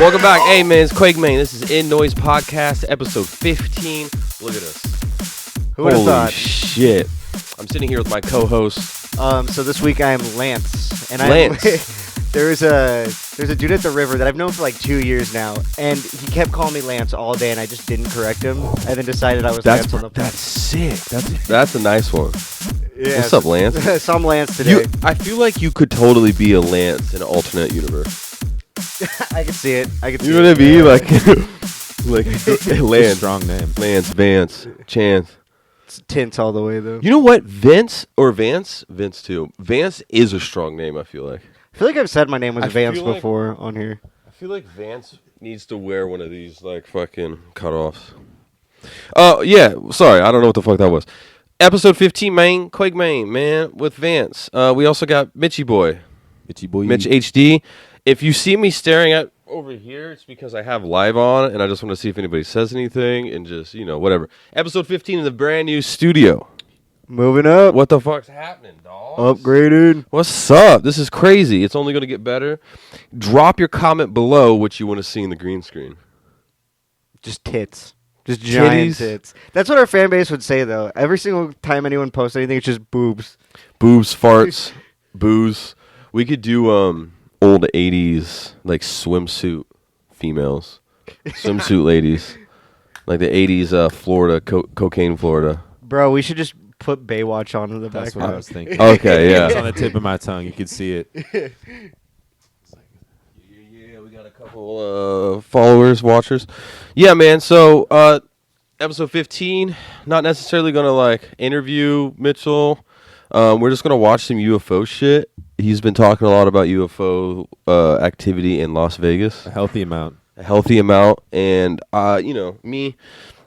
Welcome back. Hey, man, it's Quake Man. This is In Noise Podcast, episode 15. Look at us. Who would have Holy thought? shit. I'm sitting here with my co-host. So this week I'm Lance, and Lance. there's a dude at the river that I've known for like 2 years now, and he kept calling me Lance all day, and I just didn't correct him, and then decided I was Lance on the podcast. That's sick. That's a nice one. Yeah, What's up, Lance? So I'm Lance today. I feel like you could totally be a Lance in an alternate universe. I can see it. You know what I mean? Like Lance. Strong name. Lance, Vance, Chance. It's tense all the way though. You know what? Vance too. Vance is a strong name, I feel like. I feel like I've said my name was I Vance feel like- before on here. I feel like Vance needs to wear one of these, like, fucking cutoffs. Yeah. Sorry, I don't know what the fuck that was. Episode 15, man. Quake man, with Vance. We also got Mitchy Boy. Itchy boy. MitchHD. If you see me staring at over here, it's because I have live on, and I just want to see if anybody says anything, and just, whatever. Episode 15 in the brand new studio. Moving up. What the fuck's happening, dog? Upgraded. What's up? This is crazy. It's only going to get better. Drop your comment below what you want to see in the green screen. Just tits. Just giant Titties. tits. That's what our fan base would say, though. Every single time anyone posts anything, it's just boobs. Boobs, farts, booze. We could do old 80s, like, swimsuit females. Swimsuit ladies. Like the 80s Florida, cocaine Florida. Bro, we should just put Baywatch on in the That's background. what I was thinking. Okay, It's on yeah. the tip of my tongue. You could see it. Yeah, we got a couple followers, watchers. Yeah, man, so episode 15, not necessarily going to, like, interview Mitchell. We're just going to watch some UFO shit. He's been talking a lot about UFO activity in Las Vegas. A healthy amount. A healthy amount. And, me,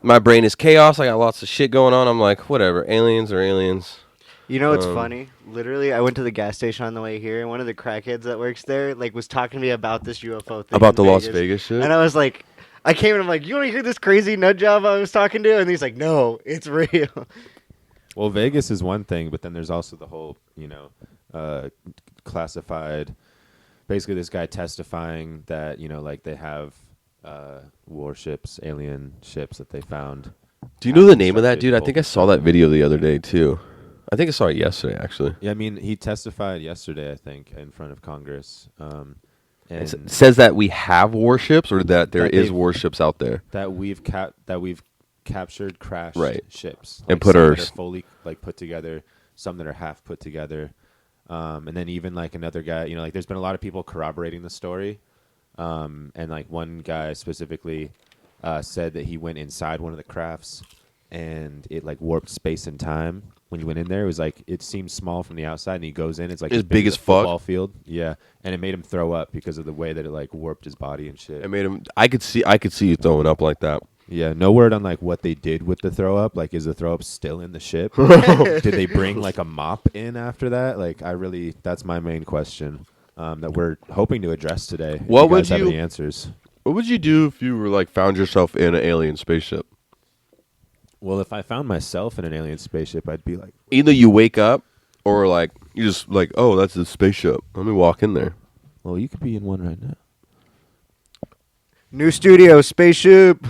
my brain is chaos. I got lots of shit going on. I'm like, whatever. Aliens are aliens. You know what's funny? Literally, I went to the gas station on the way here, and one of the crackheads that works there, like, was talking to me about this UFO thing. About in the Las Vegas shit? And I was like, I came and I'm like, you want to hear this crazy nut job I was talking to? And he's like, no, it's real. Well, Vegas is one thing, but then there's also the whole, classified. Basically, this guy testifying that, like they have warships, alien ships that they found. Do you know the name of that Constructed dude? I think I saw that video the other day, too. I think I saw it yesterday, actually. Yeah, I mean, he testified yesterday, I think, in front of Congress. And It says that we have warships, or that there That is they've- warships out there. that we've captured crashed Right. ships And put some that ours- are fully put together, some that are half put together, and then even like another guy, like there's been a lot of people corroborating the story, and like one guy specifically said that he went inside one of the crafts and it like warped space and time. When you went in there, it was like it seemed small from the outside, and he goes in, it's like As big as a fuck? football field. Yeah, and it made him throw up because of the way that it like warped his body and shit. It made him. I could see you throwing up like that. Yeah, no word on like what they did with the throw up. Like, is the throw up still in the ship? Did they bring like a mop in after that? Like, that's my main question that we're hoping to address today. If What you would guys have you- any answers? What would you do if you were like found yourself in an alien spaceship? Well, if I found myself in an alien spaceship, I'd be like, Either you wake up, or like you just like, oh, that's the spaceship. Let me walk in there. well, you could be in one right now. New studio, spaceship.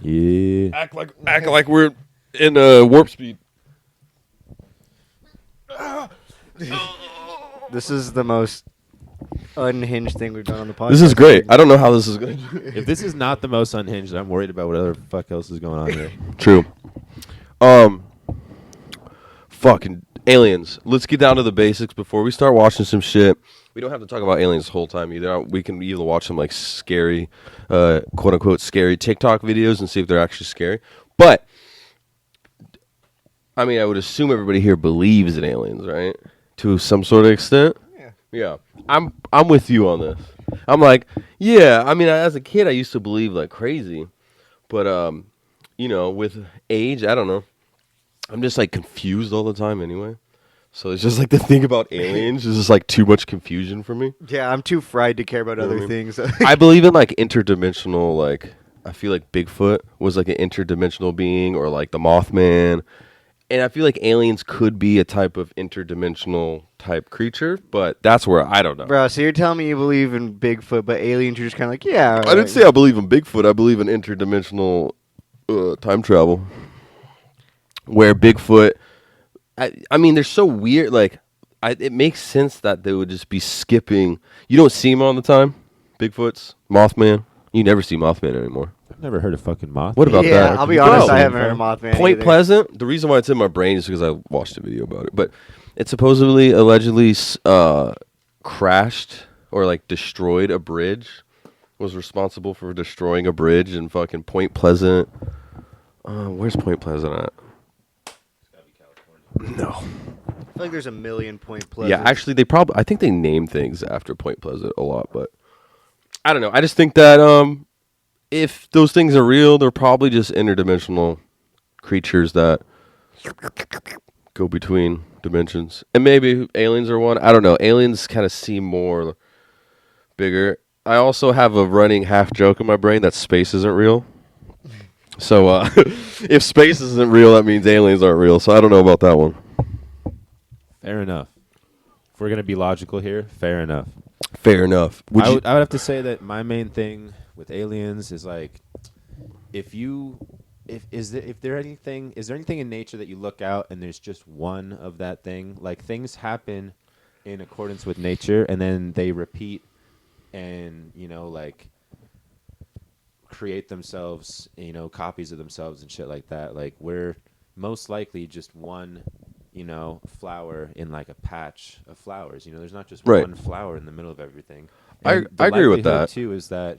Yeah. Act like we're in warp speed. This is the most unhinged thing we've done on the podcast. This is great. I don't know how this is going to If this is not the most unhinged, I'm worried about what other fuck else is going on here. True. Fucking aliens. Let's get down to the basics before we start watching some shit. We don't have to talk about aliens the whole time either. We can either watch some like scary, quote unquote scary TikTok videos and see if they're actually scary. But I mean, I would assume everybody here believes in aliens, right? To some sort of extent. Yeah. I'm with you on this. I'm like, yeah, I mean, as a kid I used to believe like crazy. But with age, I don't know. I'm just like confused all the time anyway. So it's just like the thing about aliens is just like too much confusion for me. Yeah, I'm too fried to care about You know other what I mean? things. I believe in like interdimensional, like I feel like Bigfoot was like an interdimensional being, or like the Mothman. And I feel like aliens could be a type of interdimensional type creature, but that's where I don't know. Bro, so you're telling me you believe in Bigfoot, but aliens, you're just kind of like, yeah. I didn't say I believe in Bigfoot. I believe in interdimensional time travel. Where Bigfoot, I mean, they're so weird. Like, it makes sense that they would just be skipping. You don't see them all the time. Bigfoots, Mothman. You never see Mothman anymore. I've never heard of fucking Mothman. What about yeah, that? I'll be honest, Bro, I haven't heard of Mothman. Point either. Pleasant. The reason why it's in my brain is because I watched a video about it. But it supposedly, allegedly, crashed or like destroyed a bridge. Was responsible for destroying a bridge in fucking Point Pleasant. Where's Point Pleasant at? No. I feel like there's a million Point Pleasant. Yeah, actually, I think they name things after Point Pleasant a lot, but I don't know. I just think that if those things are real, they're probably just interdimensional creatures that go between dimensions. And maybe aliens are one. I don't know. Aliens kind of seem more bigger. I also have a running half joke in my brain that space isn't real. So if space isn't real, that means aliens aren't real. So I don't know about that one. Fair enough. If we're gonna be logical here, fair enough. Fair enough. I would have to say that my main thing with aliens is like, is there anything in nature that you look out and there's just one of that thing? Like, things happen in accordance with nature and then they repeat and, like, create themselves, copies of themselves and shit like that. Like, we're most likely just one, flower in like a patch of flowers. There's not just one flower in the middle of everything. I agree with that too. Is that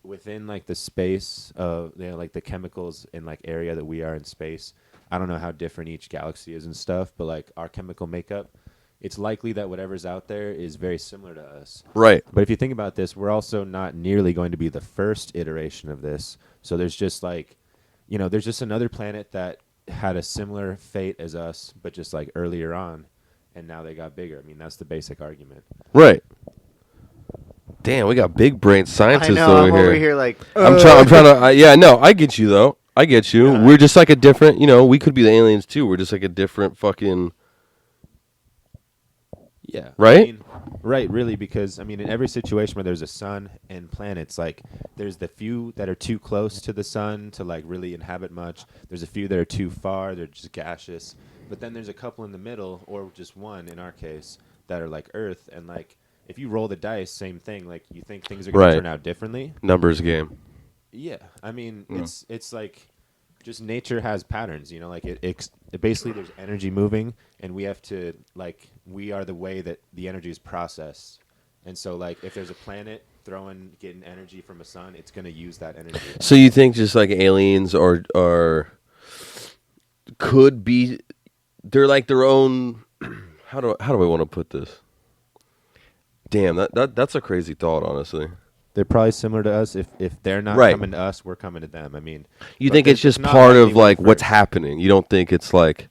within like the space of like the chemicals in like area that we are in space? I don't know how different each galaxy is and stuff, but like our chemical makeup, it's likely that whatever's out there is very similar to us. Right. But if you think about this, we're also not nearly going to be the first iteration of this. So there's just like, there's just another planet that had a similar fate as us, but just like earlier on, and now they got bigger. I mean, that's the basic argument. Right. Damn, we got big brain scientists I know, over I'm here. over here like, I'm trying to. Yeah, no, I get you though. I get you. Yeah. We're just like a different. We could be the aliens too. We're just like a different fucking. Yeah. Right? Right, really, because, in every situation where there's a sun and planets, like, there's the few that are too close to the sun to, like, really inhabit much. There's a few that are too far. They're just gaseous. But then there's a couple in the middle, or just one, in our case, that are, like, Earth. And, like, if you roll the dice, same thing. Like, you think things are going to turn out differently. Numbers game. Yeah. It's like... just nature has patterns, like it basically there's energy moving and we have to we are the way that the energy is processed. And so like if there's a planet getting energy from a sun, it's going to use that energy. So you think just like aliens are could be, they're like their own, how do I want to put this? Damn, that's a crazy thought, honestly. They're probably similar to us. If they're not coming to us, we're coming to them. You think it's just part of like what's happening. You don't think it's like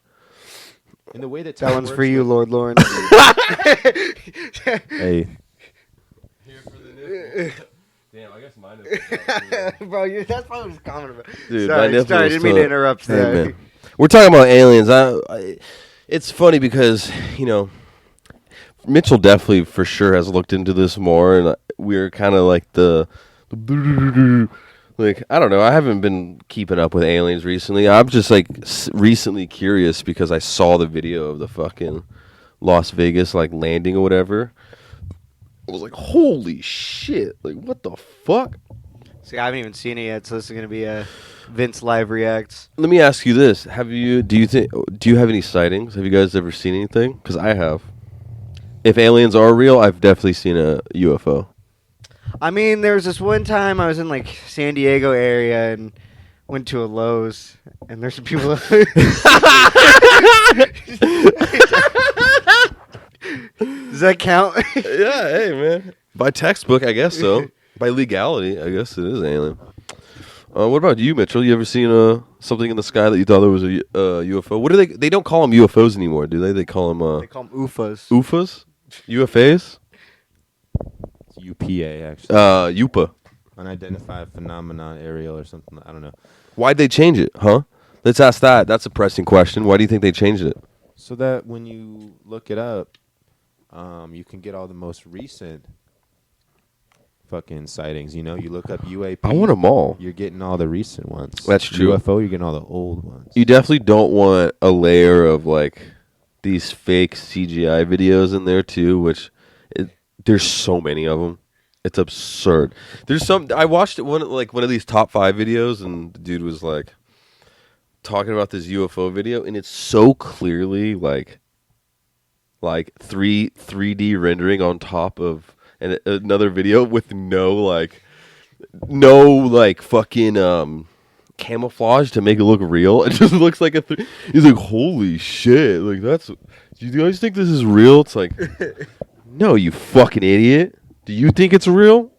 in the way that that one's for you, Lord Lawrence. Hey. Damn, I guess mine is. Bro, that's probably what comment about. Dude, sorry, I didn't mean to interrupt. Hey, we're talking about aliens. It's funny because Mitchell definitely for sure has looked into this more, and we're kind of like like I don't know. I haven't been keeping up with aliens recently. I'm just like recently curious because I saw the video of the fucking Las Vegas like landing or whatever. I was like, holy shit! Like, what the fuck? See, I haven't even seen it yet, so this is gonna be a Vince live reacts. Let me ask you this: do you have any sightings? Have you guys ever seen anything? Because I have. If aliens are real, I've definitely seen a UFO. There was this one time I was in like San Diego area and went to a Lowe's, and there's some people. Does that count? Yeah, hey man. By textbook, I guess so. By legality, I guess it is alien. What about you, Mitchell? You ever seen something in the sky that you thought it was a UFO? What do they? They don't call them UFOs anymore, do they? They call them. They call them UFOs. UFOs? UFAs? It's UPA actually. UPA. Unidentified phenomenon aerial or something. I don't know. Why'd they change it, huh? Let's ask that. That's a pressing question. Why do you think they changed it? So that when you look it up, you can get all the most recent fucking sightings. You know, you look up UAP. I want them all. You're getting all the recent ones. That's true. UFO, you're getting all the old ones. You definitely don't want a layer of like these fake CGI videos in there too, which there's so many of them. It's absurd. There's some. I watched one of these top 5 videos, and the dude was like talking about this UFO video, and it's so clearly like 3D rendering on top of another video with no fucking camouflage to make it look real. It just looks like he's like, holy shit, like that's. Do you guys think this is real? It's like, no, you fucking idiot. Do you think it's real?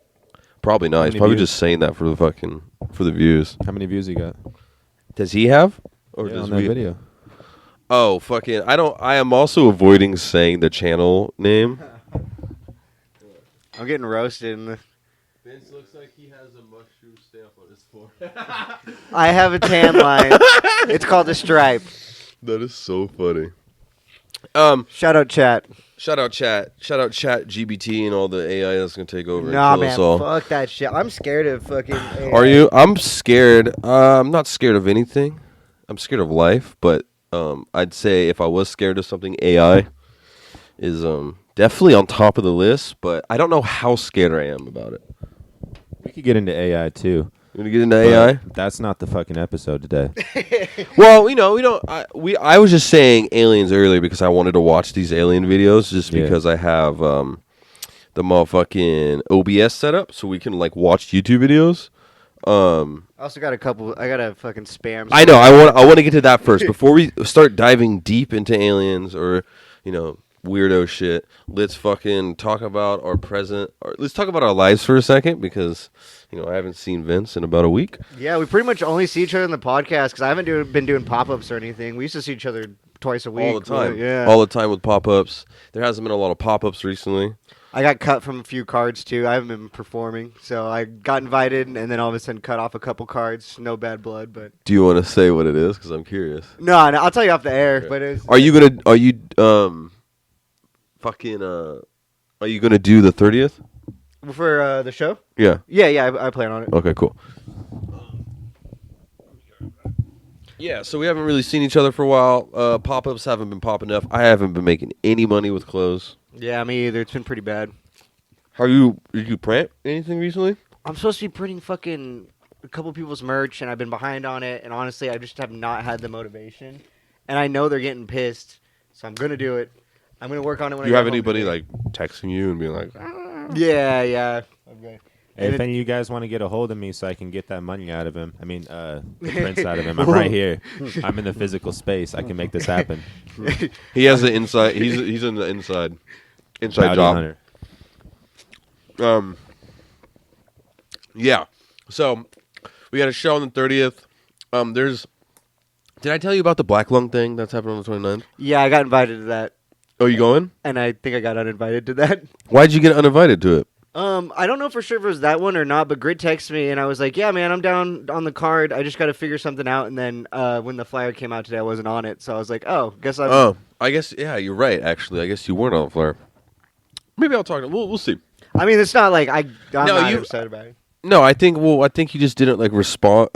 Probably not. He's probably just saying that for the views. How many views he got? Does he have? Or on that video? Oh, fucking! I am also avoiding saying the channel name. I'm getting roasted. Vince looks like he has a mushroom stamp on his forehead. I have a tan line. It's called a stripe. That is so funny. Shout out chat. Shout out chat GBT and all the AI that's gonna take over. Nah, and kill man, us all. fuck that shit. I'm scared of fucking AI. Are you? I'm scared. I'm not scared of anything. I'm scared of life, but I'd say if I was scared of something, AI is definitely on top of the list. But I don't know how scared I am about it. We could get into AI too. You want to get into AI? That's not the fucking episode today. Well, we don't. I was just saying aliens earlier because I wanted to watch these alien videos just because I have the motherfucking OBS set up so we can like watch YouTube videos. I also got I got a fucking spam. I know. I want to get to that first before we start diving deep into aliens or weirdo shit. Let's fucking talk about our present. Or let's talk about our lives for a second because I haven't seen Vince in about a week. Yeah, we pretty much only see each other in the podcast because I haven't been doing pop-ups or anything. We used to see each other twice a week. All the time. Yeah. All the time with pop-ups. There hasn't been a lot of pop-ups recently. I got cut from a few cards too. I haven't been performing, so I got invited and then all of a sudden cut off a couple cards. No bad blood, but. Do you want to say what it is? Because I'm curious. No, I'll tell you off the air. Okay. But it's. Are you gonna do the 30th? For the show? Yeah. Yeah, I plan on it. Okay, cool. Yeah, so we haven't really seen each other for a while. Pop-ups haven't been popping up. I haven't been making any money with clothes. Yeah, me either. It's been pretty bad. Did you print anything recently? I'm supposed to be printing fucking a couple people's merch, and I've been behind on it, and honestly, I just have not had the motivation. And I know they're getting pissed, so I'm going to do it. I'm going to work on it when I Do you get have home today. today. Like texting you and being like, Yeah. Okay. Hey, if any of you guys want to get a hold of me so I can get that money out of him, the prints out of him, I'm right here. I'm in the physical space. I can make this happen. he has the inside. He's in the inside Bounty job. hunter. Yeah. So we got a show on the 30th. Did I tell you about the black lung thing that's happening on the 29th? Yeah, I got invited to that, Oh, you going? and I think I got uninvited to that. Why'd you get uninvited to it? I don't know for sure if it was that one or not, but Grid texted me, and I was like, yeah, man, I'm down on the card. I just got to figure something out. And then when the flyer came out today, I wasn't on it. So I was like, oh, guess I'm... Oh, I guess, yeah, you're right, actually. I guess you weren't on the flyer. Maybe I'll talk to we'll see. I mean, it's not like I'm not you- upset about it. No, I think you just didn't, like, respond.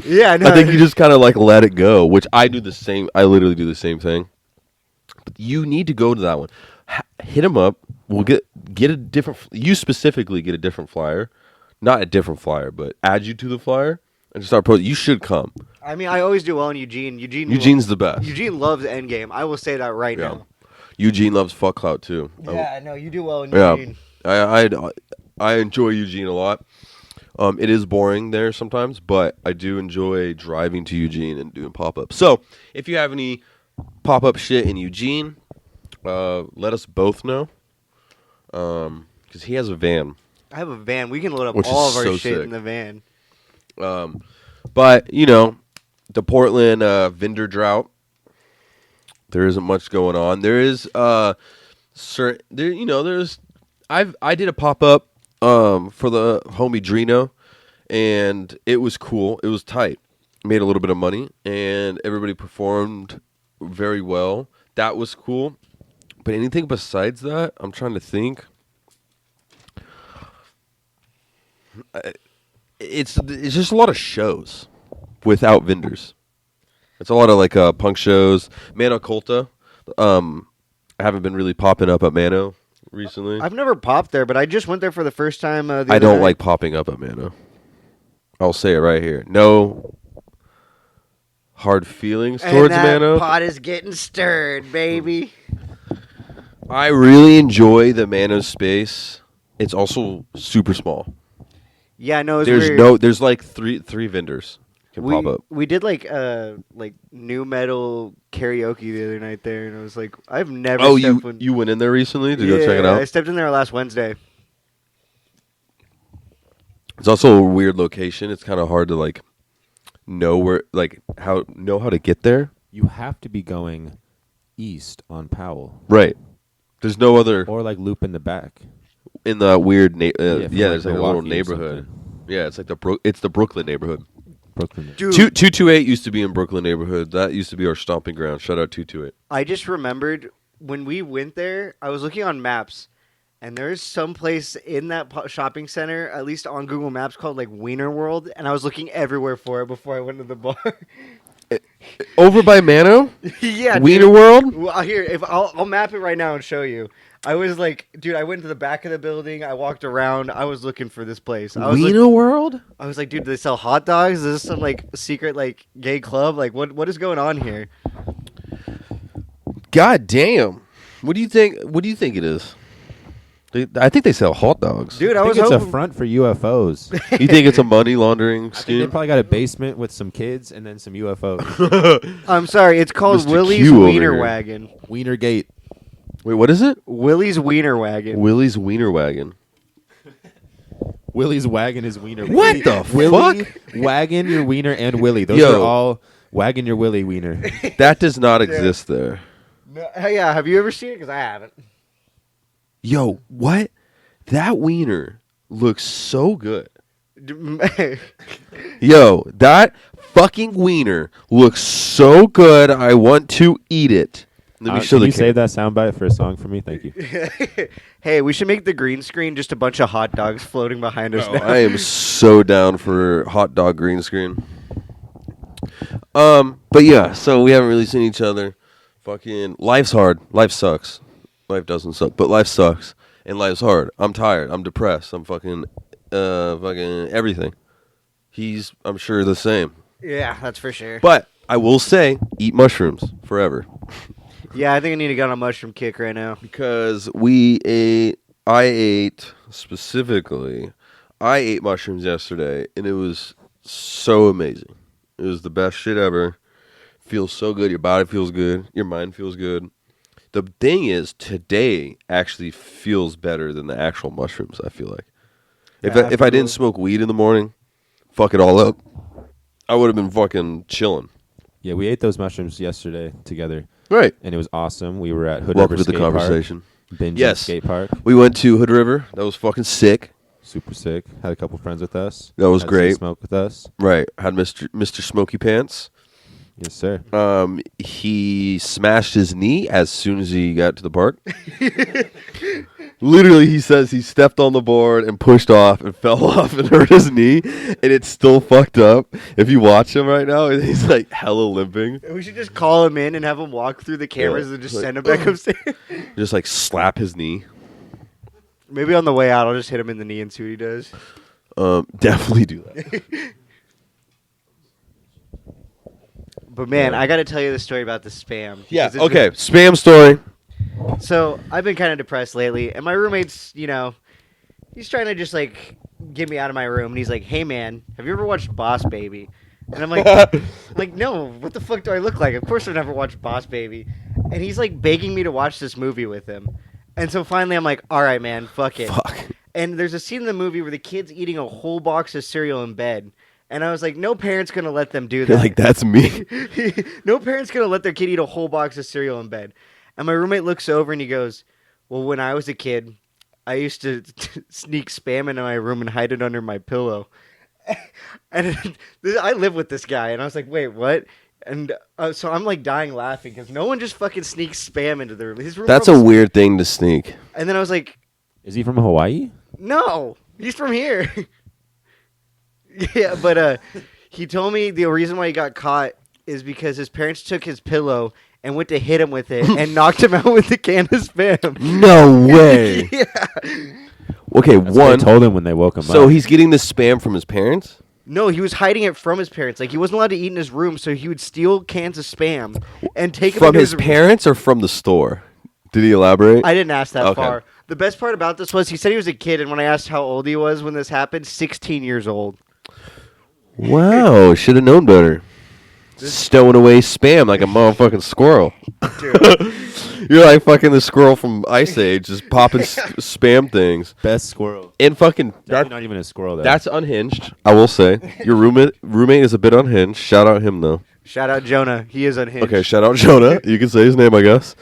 Yeah, no. I think you just kind of, like, let it go, which I do the same. I literally do the same thing. But you need to go to that one. Hit him up. We'll get a different. You specifically get a different flyer, not a different flyer, but add you to the flyer and just start posting. You should come. I mean, I always do well in Eugene. Eugene's the best. Eugene loves Endgame. I will say that right now. Eugene loves fuck clout too. Yeah, no, you do well in Yeah. Eugene. I enjoy Eugene a lot. It is boring there sometimes, but I do enjoy driving to Eugene and doing pop-ups. So if you have any pop-up shit in Eugene, let us both know. Because he has a van. I have a van. We can load up Which all is of our so shit sick. in the van. But the Portland vendor drought. There isn't much going on. There is there's I did a pop-up for the homie Drino, and it was cool. It was tight. made a little bit of money, and everybody performed very well. That was cool. But anything besides that, I'm trying to think. It's just a lot of shows without vendors. It's a lot of like punk shows. Mano Colta. I haven't been really popping up at Mano recently. I've never popped there, but I just went there for the first time. The I other don't night. like popping up at Mano. I'll say it right here. No hard feelings And towards that Mano. pot is getting stirred, baby. I really enjoy the Mano space. It's also super small. Yeah, no, it's There's weird. there's like three vendors can pop up. We did like new metal karaoke the other night there, and I was like, I've never. Oh, stepped you went in there recently to go Yeah, check it out? I stepped in there last Wednesday. It's also a weird location. It's kind of hard to like know how to get there. You have to be going east on Powell, Right. There's no other or like loop in the back. in the weird from, there's like a little Milwaukee or neighborhood. something. Yeah, it's like it's the Brooklyn neighborhood. Brooklyn. Dude, 228 used to be in Brooklyn neighborhood. That used to be our stomping ground. Shout out 228. I just remembered when we went there. I was looking on maps, and there's some place in that shopping center, at least on Google Maps, called like Wiener World, and I was looking everywhere for it before I went to the bar. Over by Mano? Yeah, Wiener dude. World? Well, here, if I'll map it right now and show you. I was like, dude, I went to the back of the building. I walked around. I was looking for this place. I was like, Wiener World? I was like, dude, do they sell hot dogs? Is this some like secret like gay club? Like, what is going on here? God damn. What do you think it is? I think they sell hot dogs. Dude, I I was think it's hoping. a front for UFOs. You think it's a money laundering I think they scheme? probably got a basement with some kids and then some UFOs. I'm sorry, it's called Mr. Willie's Q over Wiener here. Wagon. Wiener Gate. Wait, what is it? Willie's Wiener Wagon. Willie's Wiener Wagon. Willie's wagon is wiener. What the Willie, fuck? Wagon your wiener and Willie. Those Yo. are all wagon your Willie wiener. That does not exist there. No, yeah, have you ever seen it? Because I haven't. Yo, what? That wiener looks so good. Yo, that fucking wiener looks so good. I want to eat it. Let me show Can the you save that soundbite for a song for me? Thank you. Hey, we should make the green screen just a bunch of hot dogs floating behind us now. I am so down for hot dog green screen. But yeah, so we haven't really seen each other. Fucking life's hard. Life sucks. Life doesn't suck, but life sucks. And life's hard. I'm tired. I'm depressed. I'm fucking everything. I'm sure the same. Yeah, that's for sure. But I will say, eat mushrooms forever. Yeah, I think I need to get on a mushroom kick right now. Because I ate mushrooms yesterday, and it was so amazing. It was the best shit ever. Feels so good. Your body feels good. Your mind feels good. The thing is, today actually feels better than the actual mushrooms, I feel like. If I didn't smoke weed in the morning, fuck it all up, I would have been fucking chilling. Yeah, we ate those mushrooms yesterday together, Right. and it was awesome. We were at Hood Welcome River to the Skate Park, conversation. Binging Yes. Skate Park. We went to Hood River. That was fucking sick. Super sick. Had a couple friends with us. That was Had some great. Smoke with us. Right. Had Mr. Smoky Pants. Yes, sir. He smashed his knee as soon as he got to the park. Literally, he says he stepped on the board and pushed off and fell off and hurt his knee, and it's still fucked up. If you watch him right now, he's like hella limping. We should just call him in and have him walk through the cameras Yeah, and just like, send him back upstairs. Just like slap his knee. Maybe on the way out, I'll just hit him in the knee and see what he does. Definitely do that. But man, I got to tell you the story about the spam. Yeah. because it's Okay. Spam story. So I've been kind of depressed lately, and my roommate's, he's trying to just like get me out of my room, and he's like, "Hey man, have you ever watched Boss Baby?" And I'm like, no, what the fuck do I look like? Of course I've never watched Boss Baby. And he's like begging me to watch this movie with him. And so finally I'm like, all right, man, fuck it. Fuck. And there's a scene in the movie where the kid's eating a whole box of cereal in bed. And I was like, no parent's going to let them do that. You're like, that's me. No parent's going to let their kid eat a whole box of cereal in bed. And my roommate looks over and he goes, well, when I was a kid, I used to sneak Spam into my room and hide it under my pillow. And I live with this guy, and I was like, wait, what? And so I'm like dying laughing because no one just fucking sneaks spam into the room. His room. That's a weird thing to sneak. And then I was like, Is he from Hawaii? no, he's from here. Yeah, but he told me the reason why he got caught is because his parents took his pillow and went to hit him with it and knocked him out with a can of spam. No way. Yeah. Okay, That's what one. they told him when they woke him up. So he's getting this spam from his parents? No, he was hiding it from his parents. Like, he wasn't allowed to eat in his room, so he would steal cans of spam and take them From into his parents or from the store? Did he elaborate? I didn't ask that Okay. far. The best part about this was he said he was a kid, and when I asked how old he was when this happened, 16 years old. Wow, should have known better. Stowing away spam like a motherfucking squirrel. Dude. You're like fucking the squirrel from Ice Age, just popping spam things. best squirrel. And fucking That's not even a squirrel, though. that's unhinged. I will say your roommate is a bit unhinged. Shout out him though. Shout out Jonah. He is unhinged. Okay, shout out Jonah. You can say his name, I guess.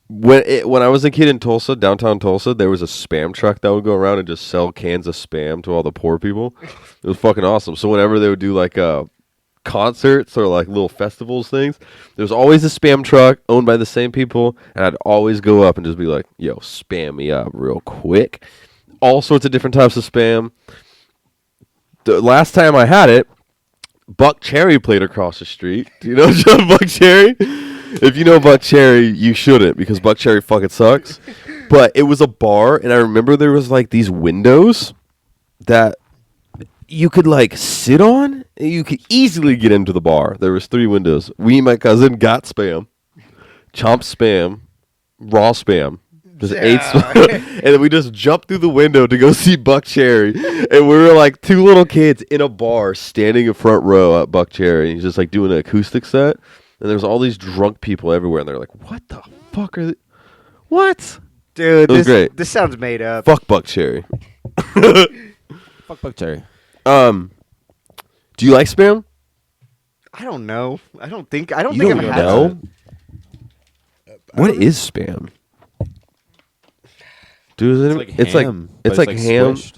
When I was a kid in Tulsa, downtown Tulsa, there was a spam truck that would go around and just sell cans of spam to all the poor people. It was fucking awesome. So whenever they would do like concerts or like little festivals things, there was always a spam truck owned by the same people, and I'd always go up and just be like, yo, spam me up real quick. All sorts of different types of spam. The last time I had it, Buck Cherry played across the street. Do you know John Buck Cherry? If you know Buck Cherry, you shouldn't, because Buck Cherry fucking sucks. But it was a bar, and I remember there was like these windows that you could like sit on, and you could easily get into the bar. There was 3 windows. We and my cousin got spam, chomped spam, raw spam. Just ate spam. And then we just jumped through the window to go see Buck Cherry. And we were like 2 little kids in a bar standing in front row at Buck Cherry. He's just like doing an acoustic set. And there's all these drunk people everywhere. And they're like, what the fuck are they? What? Dude, It was great. This sounds made up. Fuck Buck Cherry. Fuck Buck Cherry. Do you like spam? I don't know. I don't You think I've don't had know? it. What is spam? Dude, It's like ham. it's but like ham squished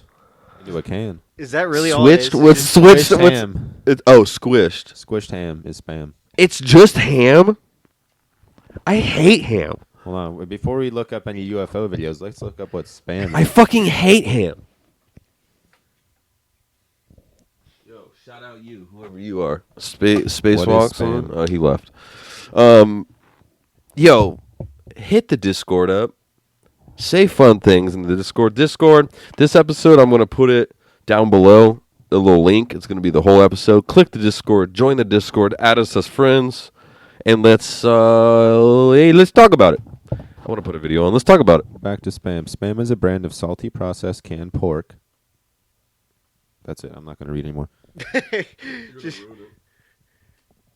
into a can. Is that really all it is? switched with Just- switched Squished with ham. squished. Squished ham is spam. It's just ham. I hate ham. Hold on. Before we look up any UFO videos, let's look up what spam I is. fucking hate ham. Yo, shout out you, whoever you are. Spacewalk. What is Someone? spam? Oh, he left. Yo, hit the Discord up. Say fun things in the Discord. This episode, I'm going to put it down below. A little link. It's going to be the whole episode. Click the Discord. Join the Discord. Add us as friends. And let's talk about it. I want to put a video on. Let's talk about it. Back to spam. Spam is a brand of salty processed canned pork. That's it. I'm not going to read anymore.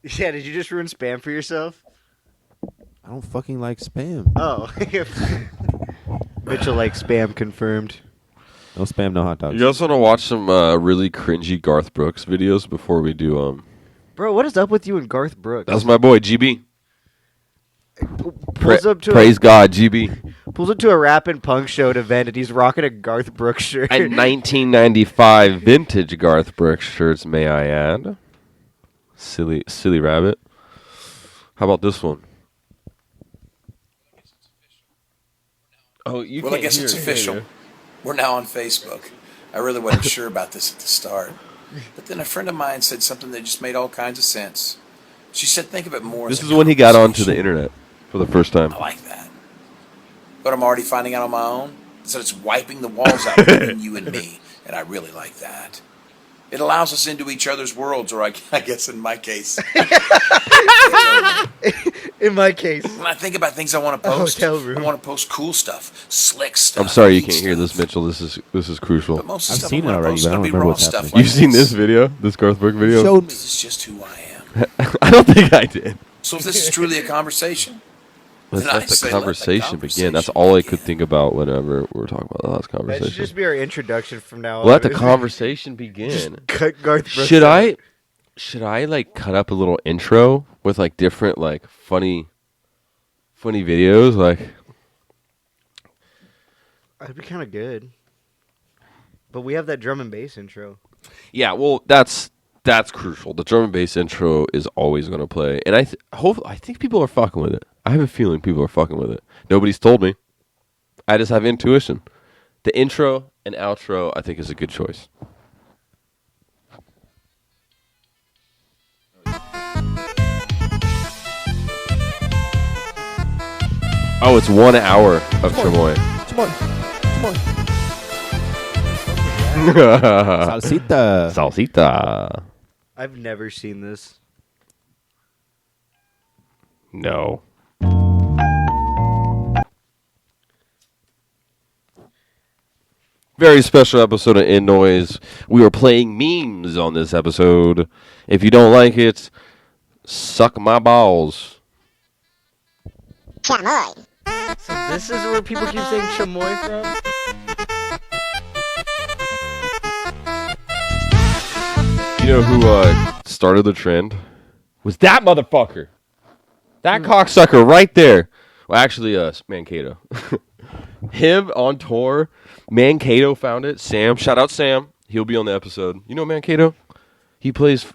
Yeah, did you just ruin spam for yourself? I don't fucking like spam. Oh. Mitchell likes spam confirmed. No spam, no hot dogs. You guys want to watch some really cringy Garth Brooks videos before we do Bro, what is up with you and Garth Brooks? That's my boy GB. Pulls up to Praise God, GB. pulls up to a rap and punk show at an event, and he's rocking a Garth Brooks shirt. And 1995 vintage Garth Brooks shirts, may I add. Silly rabbit. How about this one? Oh, you Well, I guess it's official. We're now on Facebook. I really wasn't sure about this at the start. But then a friend of mine said something that just made all kinds of sense. She said, think of it more This as is a when he got onto the conversation. internet for the first time. I like that. But I'm already finding out on my own. So it's wiping the walls out between you and me. And I really like that. It allows us into each other's worlds, or I guess in my case. In my case. When I think about things I want to post, hotel room. I want to post cool stuff, slick stuff. I'm sorry you neat can't hear this, stuff. Mitchell. This is crucial. But most of the I've stuff seen I it wanna already, post but I is don't gonna be remember raw what's stuff happening. like You've seen this video? This Garth Brooks video? Showed me. This is just who I am. I don't think I did. So if this is truly a conversation, Let's then I let the say let the conversation begin. That's all I could think about whenever we were talking about the last That should conversation. just be our introduction from now on. Let the conversation begin. Cut Garth Brooks Should out. I like cut up a little intro with like different like funny videos like That'd be kind of good. But we have that drum and bass intro. Yeah, well, that's crucial. The drum and bass intro is always going to play, and I think people are fucking with it. I have a feeling people are fucking with it. Nobody's told me. I just have intuition. The intro and outro, I think, is a good choice. Oh, it's 1 hour of Chamoy. Salsita. Salsita. I've never seen this. No. Very special episode of In Noise. We are playing memes on this episode. If you don't like it, suck my balls. Chamoy. So this is where people keep saying chamoy from? You know who started the trend? Was that motherfucker. That cocksucker right there. Well, actually, Mankato. Him on tour. Mankato found it. Sam. Shout out Sam. He'll be on the episode. You know Mankato? He plays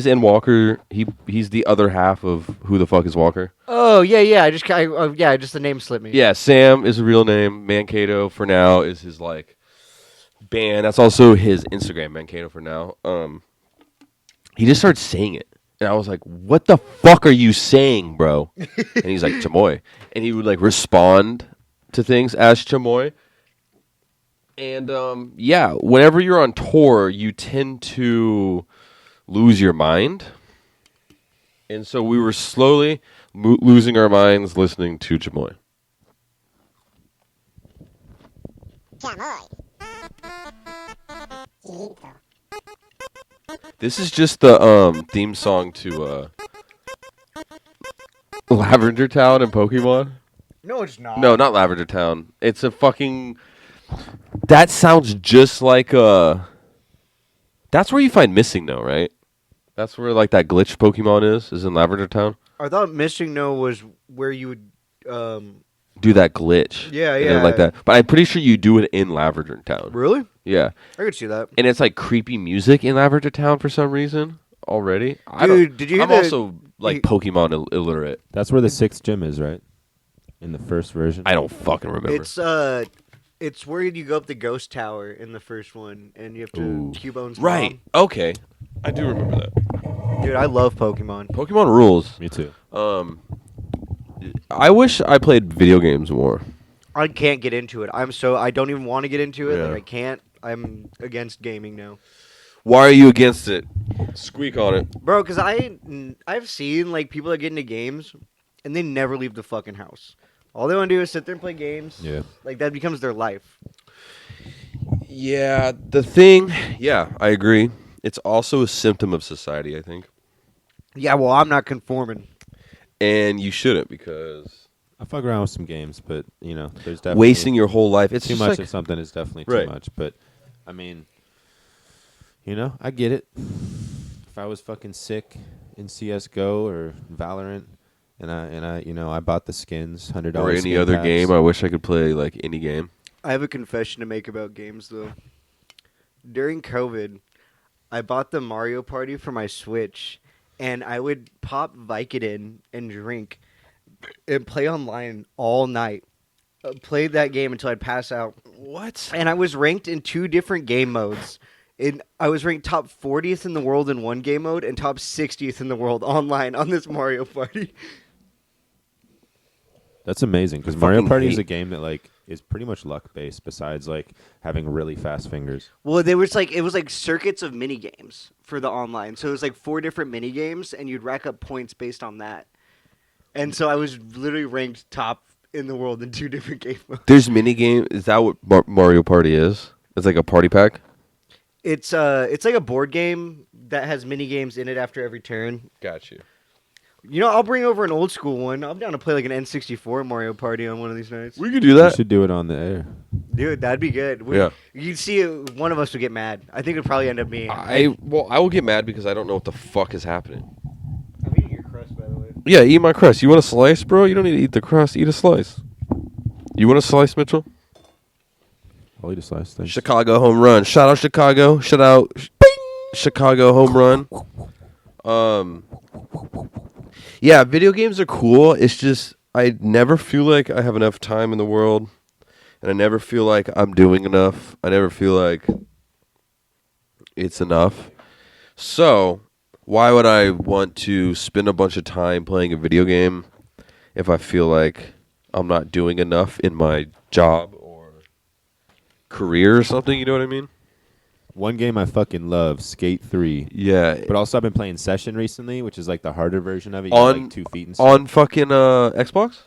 in Walker. He's the other half of Who the Fuck is Walker. Oh yeah. Just the name slipped me. Yeah, Sam is a real name. Mankato for now is his like band. That's also his Instagram. Mankato for now. He just started saying it, and I was like, "What the fuck are you saying, bro?" And he's like, "Chamoy," and he would like respond to things as Chamoy. And yeah, whenever you're on tour, you tend to lose your mind. And so we were slowly losing our minds listening to Chamoy. Chamoy. This is just the theme song to Lavender Town and Pokemon. No, it's not. No, not Lavender Town. It's a fucking... That sounds just like That's where you find Missing No, right? That's where like that glitch Pokemon is in Lavender Town. I thought Missing No was where you would do that glitch. Yeah, and yeah. like that. But I'm pretty sure you do it in Lavender Town. Really? Yeah. I could see that. And it's like creepy music in Lavender Town for some reason already. Dude, did you hear I'm the- also like Pokemon illiterate. That's where the 6th gym is, right? In the first version. I don't fucking remember. It's where you go up the ghost tower in the first one, and you have to Ooh. Cubone's Right. mom. Okay. I do remember that. Dude, I love Pokemon. Pokemon rules. Me too. I wish I played video games more. I can't get into it. I don't even want to get into it. Yeah. Like I can't. I'm against gaming now. Why are you against it? Squeak on it. Bro, because I've seen like people that get into games and they never leave the fucking house. All they want to do is sit there and play games. Yeah. Like that becomes their life. Yeah, I agree. It's also a symptom of society, I think. Yeah, well, I'm not conforming. And you shouldn't, because I fuck around with some games, but there's definitely wasting your whole life. It's too just much like, of something is definitely Right. too much. But I mean, I get it. If I was fucking sick in CS:GO or Valorant, and I bought the skins, $100 or any skin other packs. game. I wish I could play like any game. I have a confession to make about games, though. During COVID, I bought the Mario Party for my Switch, and I would pop Vicodin and drink and play online all night. Played that game until I'd pass out. What? And I was ranked in 2 different game modes. I was ranked top 40th in the world in one game mode and top 60th in the world online on this Mario Party. That's amazing because Mario Fucking Party is hate- a game that like is pretty much luck based. Besides like having really fast fingers. Well, it was like circuits of mini games for the online. So it was like 4 different mini games, and you'd rack up points based on that. And so I was literally ranked top in the world in 2 different game modes. There's mini game. Is that what Mario Party is? It's like a party pack. It's like a board game that has mini games in it after every turn. Got you. I'll bring over an old school one. I'm down to play like an N64 Mario Party on one of these nights. We could do We that. should do it on the air. Dude, that'd be good. Yeah. You'd see one of us would get mad. I think it would probably end up me. I will get mad because I don't know what the fuck is happening. I'm eating your crust, by the way. Yeah, eat my crust. You want a slice, bro? You don't need to eat the crust. Eat a slice. You want a slice, Mitchell? I'll eat a slice. Thanks. Chicago home run. Shout out Chicago. Shout out. Bing! Chicago home run. Yeah, video games are cool. It's just I never feel like I have enough time in the world, and I never feel like I'm doing enough. I never feel like it's enough. So, why would I want to spend a bunch of time playing a video game if I feel like I'm not doing enough in my job or career or something? You know what I mean? One game I fucking love, Skate 3. Yeah. But also I've been playing Session recently, which is like the harder version of it. You On get, like 2 feet and stuff. on fucking Xbox?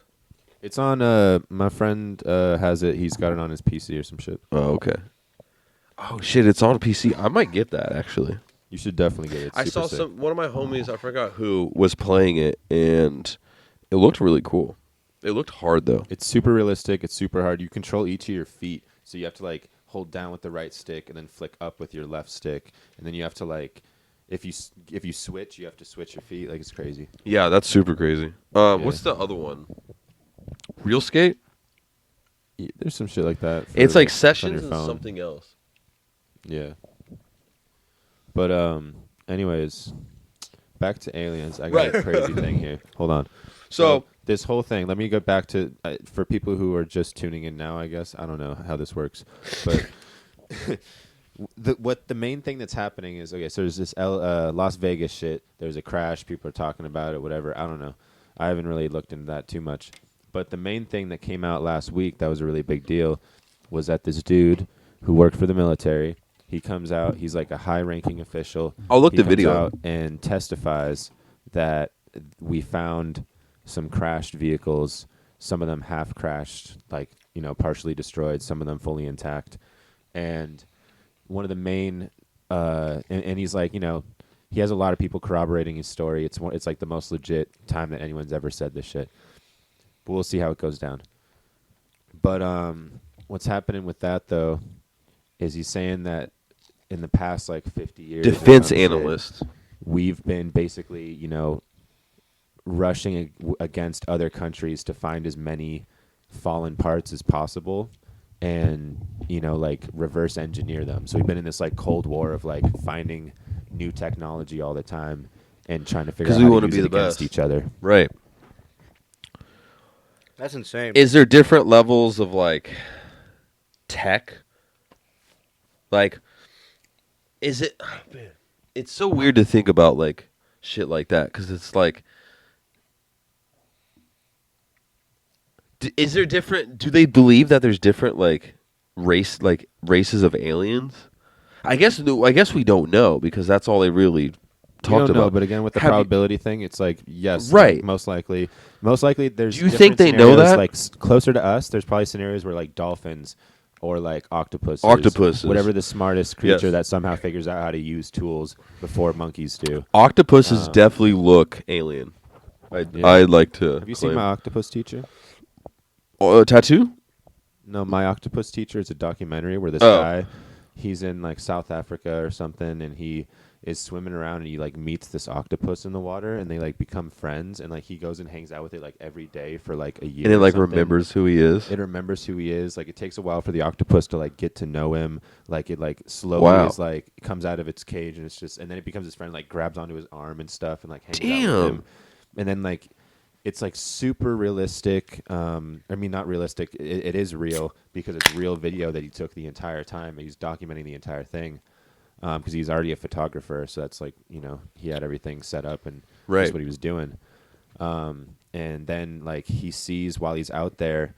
It's on my friend has it. He's got it on his PC or some shit. Oh, okay. Oh shit, it's on PC. I might get that actually. You should definitely get it. It's I super saw sick. one of my homies, I forgot who, was playing it, and it looked really cool. It looked hard though. It's super realistic. It's super hard. You control each of your feet, so you have to like hold down with the right stick and then flick up with your left stick, and then you have to like, if you switch, you have to switch your feet. Like it's crazy. Yeah, that's super crazy. What's the other one? Real Skate? Yeah, there's some shit like that. It's like on Sessions your and phone. something else. Yeah. But anyways, back to aliens. I got Right. a crazy thing here. Hold on. So this whole thing, let me go back to for people who are just tuning in now, I guess. I don't know how this works. But the main thing that's happening is, okay, so there's this Las Vegas shit. There's a crash, people are talking about it, whatever. I don't know. I haven't really looked into that too much. But the main thing that came out last week that was a really big deal was that this dude who worked for the military, he comes out, he's like a high-ranking official. I'll look He the comes video out and testifies that we found some crashed vehicles, some of them half crashed, like, you know, partially destroyed, some of them fully intact. And one of the main, and he's like, you know, he has a lot of people corroborating his story. It's like the most legit time that anyone's ever said this shit. But we'll see how it goes down. But what's happening with that, though, is he's saying that in the past, like, 50 years... defense or some shit, analyst. we've been basically, you know, rushing against other countries to find as many fallen parts as possible and, you know, like, reverse engineer them. So we've been in this, like, Cold War of, like, finding new technology all the time and trying to figure out we how wanna to use be it the against best. each other. Right. That's insane. Is there different levels of like tech? Like, is it? Oh, man. It's so weird to think about like shit like that because it's like, is there different? Do they believe that there's different like races of aliens? I guess we don't know because that's all they really You talked don't know, about. but again, with the Have you- probability thing, it's like, yes, Right. like, most likely, there's. Do you think different they know scenarios, that? Like closer to us, there's probably scenarios where like dolphins or like octopuses, whatever the smartest creature Yes. that somehow figures out how to use tools before monkeys do. Octopuses definitely look alien. Yeah. I'd like to. Have you seen my octopus teacher? Tattoo? No, My Octopus Teacher is a documentary where this Oh. guy, he's in like South Africa or something, and he is swimming around and he like meets this octopus in the water, and they like become friends, and like he goes and hangs out with it like every day for like a year. And it or like something. remembers who he is. It remembers who he is. Like it takes a while for the octopus to like get to know him. Like it like slowly Wow. is like comes out of its cage, and it's just, and then it becomes his friend. Like grabs onto his arm and stuff, and like hangs out with Damn. him. And then like it's like super realistic. I mean, not realistic. It is real because it's real video that he took the entire time. He's documenting the entire thing because he's already a photographer. So that's like, you know, he had everything set up and Right. that's what he was doing. And then like he sees while he's out there,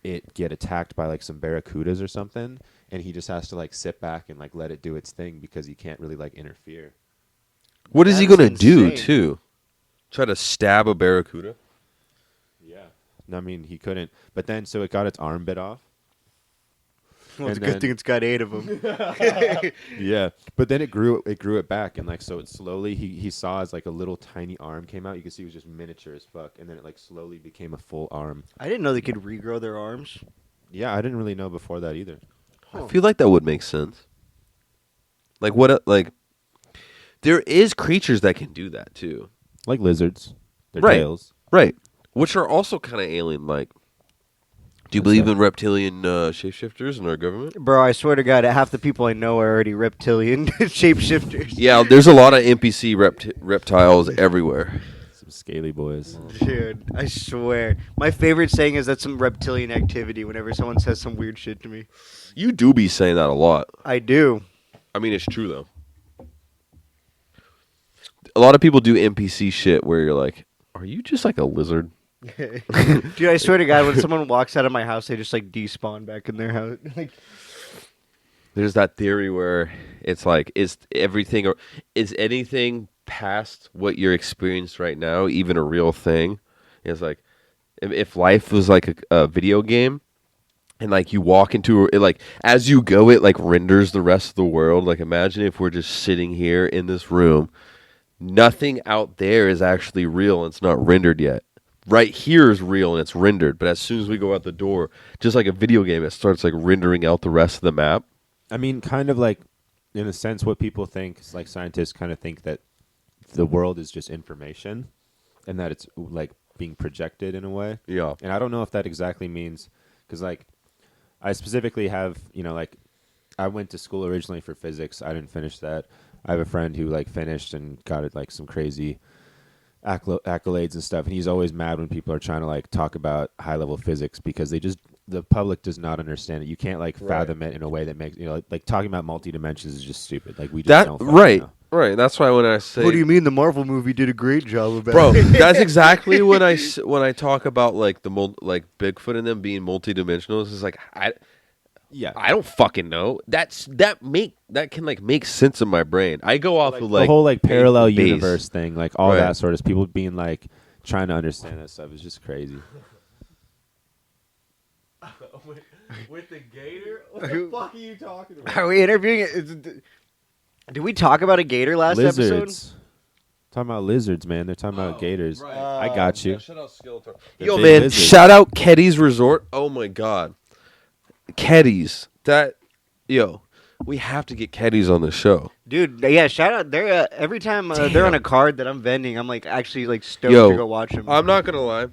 it get attacked by like some barracudas or something, and he just has to like sit back and like let it do its thing because he can't really like interfere. What is he That's gonna do insane. too? Try to stab a barracuda? Yeah. I mean, he couldn't. But then, so it got its arm bit off. Well, it's a And good then- thing it's got 8 of them. Yeah. But then it grew it back, and like so it slowly he saw as like a little tiny arm came out. You could see it was just miniature as fuck, and then it like slowly became a full arm. I didn't know they could regrow their arms. Yeah, I didn't really know before that either. I feel like that would make sense. Like what? Like there is creatures that can do that too, Like lizards, their Right. tails. right? Which are also kind of alien-like Do you believe in reptilian shapeshifters in our government? Bro, I swear to God, half the people I know are already reptilian shapeshifters. Yeah, there's a lot of NPC reptiles everywhere. Some scaly boys. Dude, I swear. My favorite saying is that's some reptilian activity whenever someone says some weird shit to me. You do be saying that a lot. I do. I mean, it's true, though. A lot of people do NPC shit where you're like, are you just like a lizard? Dude, I swear to God, when someone walks out of my house, they just like despawn back in their house. Like, There's that theory where it's like, is anything past what you're experiencing right now even a real thing? It's like, if life was like a video game, and like you walk into it, like as you go, it like renders the rest of the world. Like imagine if we're just sitting here in this room, nothing out there is actually real and it's not rendered yet. Right here is real and it's rendered, but as soon as we go out the door, just like a video game, it starts like rendering out the rest of the map. I mean, kind of like, in a sense, what people think, like scientists kind of think that the world is just information and that it's like being projected in a way. Yeah. And I don't know if that exactly means, because like I specifically have, like I went to school originally for physics. I didn't finish that. I have a friend who like finished and got it like some crazy accolades and stuff, and he's always mad when people are trying to like talk about high level physics because the public does not understand it. You can't like fathom it in a way that makes like talking about multi-dimensions is just stupid. Like we just don't fucking know. Right. That's why when I say, what do you mean the Marvel movie did a great job about bro, it? that's exactly when I talk about like like Bigfoot and them being multidimensional. It's like I don't fucking know. That can like make sense in my brain. I go off of like the whole like parallel base. universe thing, like all that sort of people being like trying to understand that stuff is just crazy. With the gator? What the fuck are you talking about? Are we interviewing it? Did we talk about a gator last episode? Lizards. Talking about lizards, man. They're talking about gators. Right. I got you. Shout out Skeletor. They're Yo, big man, lizards. shout out Keddy's Resort. Oh my god. Keddy's. We have to get Keddy's on the show. Dude, yeah, shout out. They're every time they're on a card that I'm vending, I'm like actually like stoked Yo, to go watch them. I'm not gonna lie.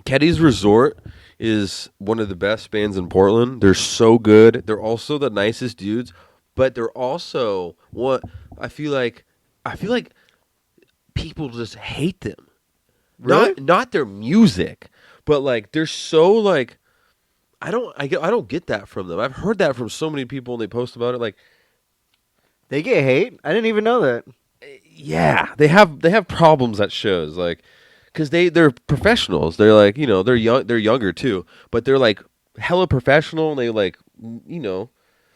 Keddy's Resort is one of the best bands in Portland. They're so good. They're also the nicest dudes, but they're also what I feel like people just hate them. Really? Not their music, but like they're so like I don't get that from them. I've heard that from so many people and they post about it like They get hate? I didn't even know that. yeah, they have problems at shows like cuz they're professionals. They're like, they're younger too, but they're like hella professional and they like,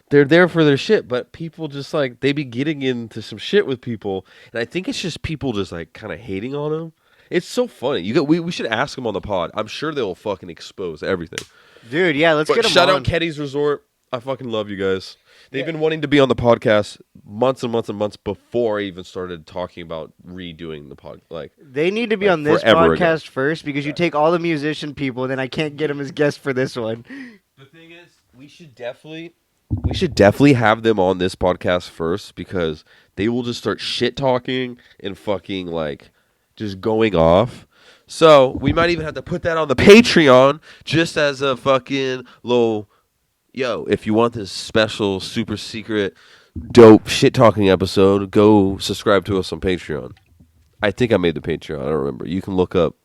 they're there for their shit, but people just like they be getting into some shit with people and I think it's just people just like kind of hating on them. It's so funny. We should ask them on the pod. I'm sure they'll fucking expose everything. Dude, yeah, let's get them shout on. out Keddy's Resort. I fucking love you guys. They've been wanting to be on the podcast months and months and months before I even started talking about redoing the pod. Like They need to be on this forever podcast ago. first because you take all the musician people and then I can't get them as guests for this one. The thing is, we should definitely have them on this podcast first because they will just start shit talking and fucking like just going off. So we might even have to put that on the Patreon just as a fucking little, if you want this special, super secret, dope shit talking episode, go subscribe to us on Patreon. I think I made the Patreon. I don't remember. You can look up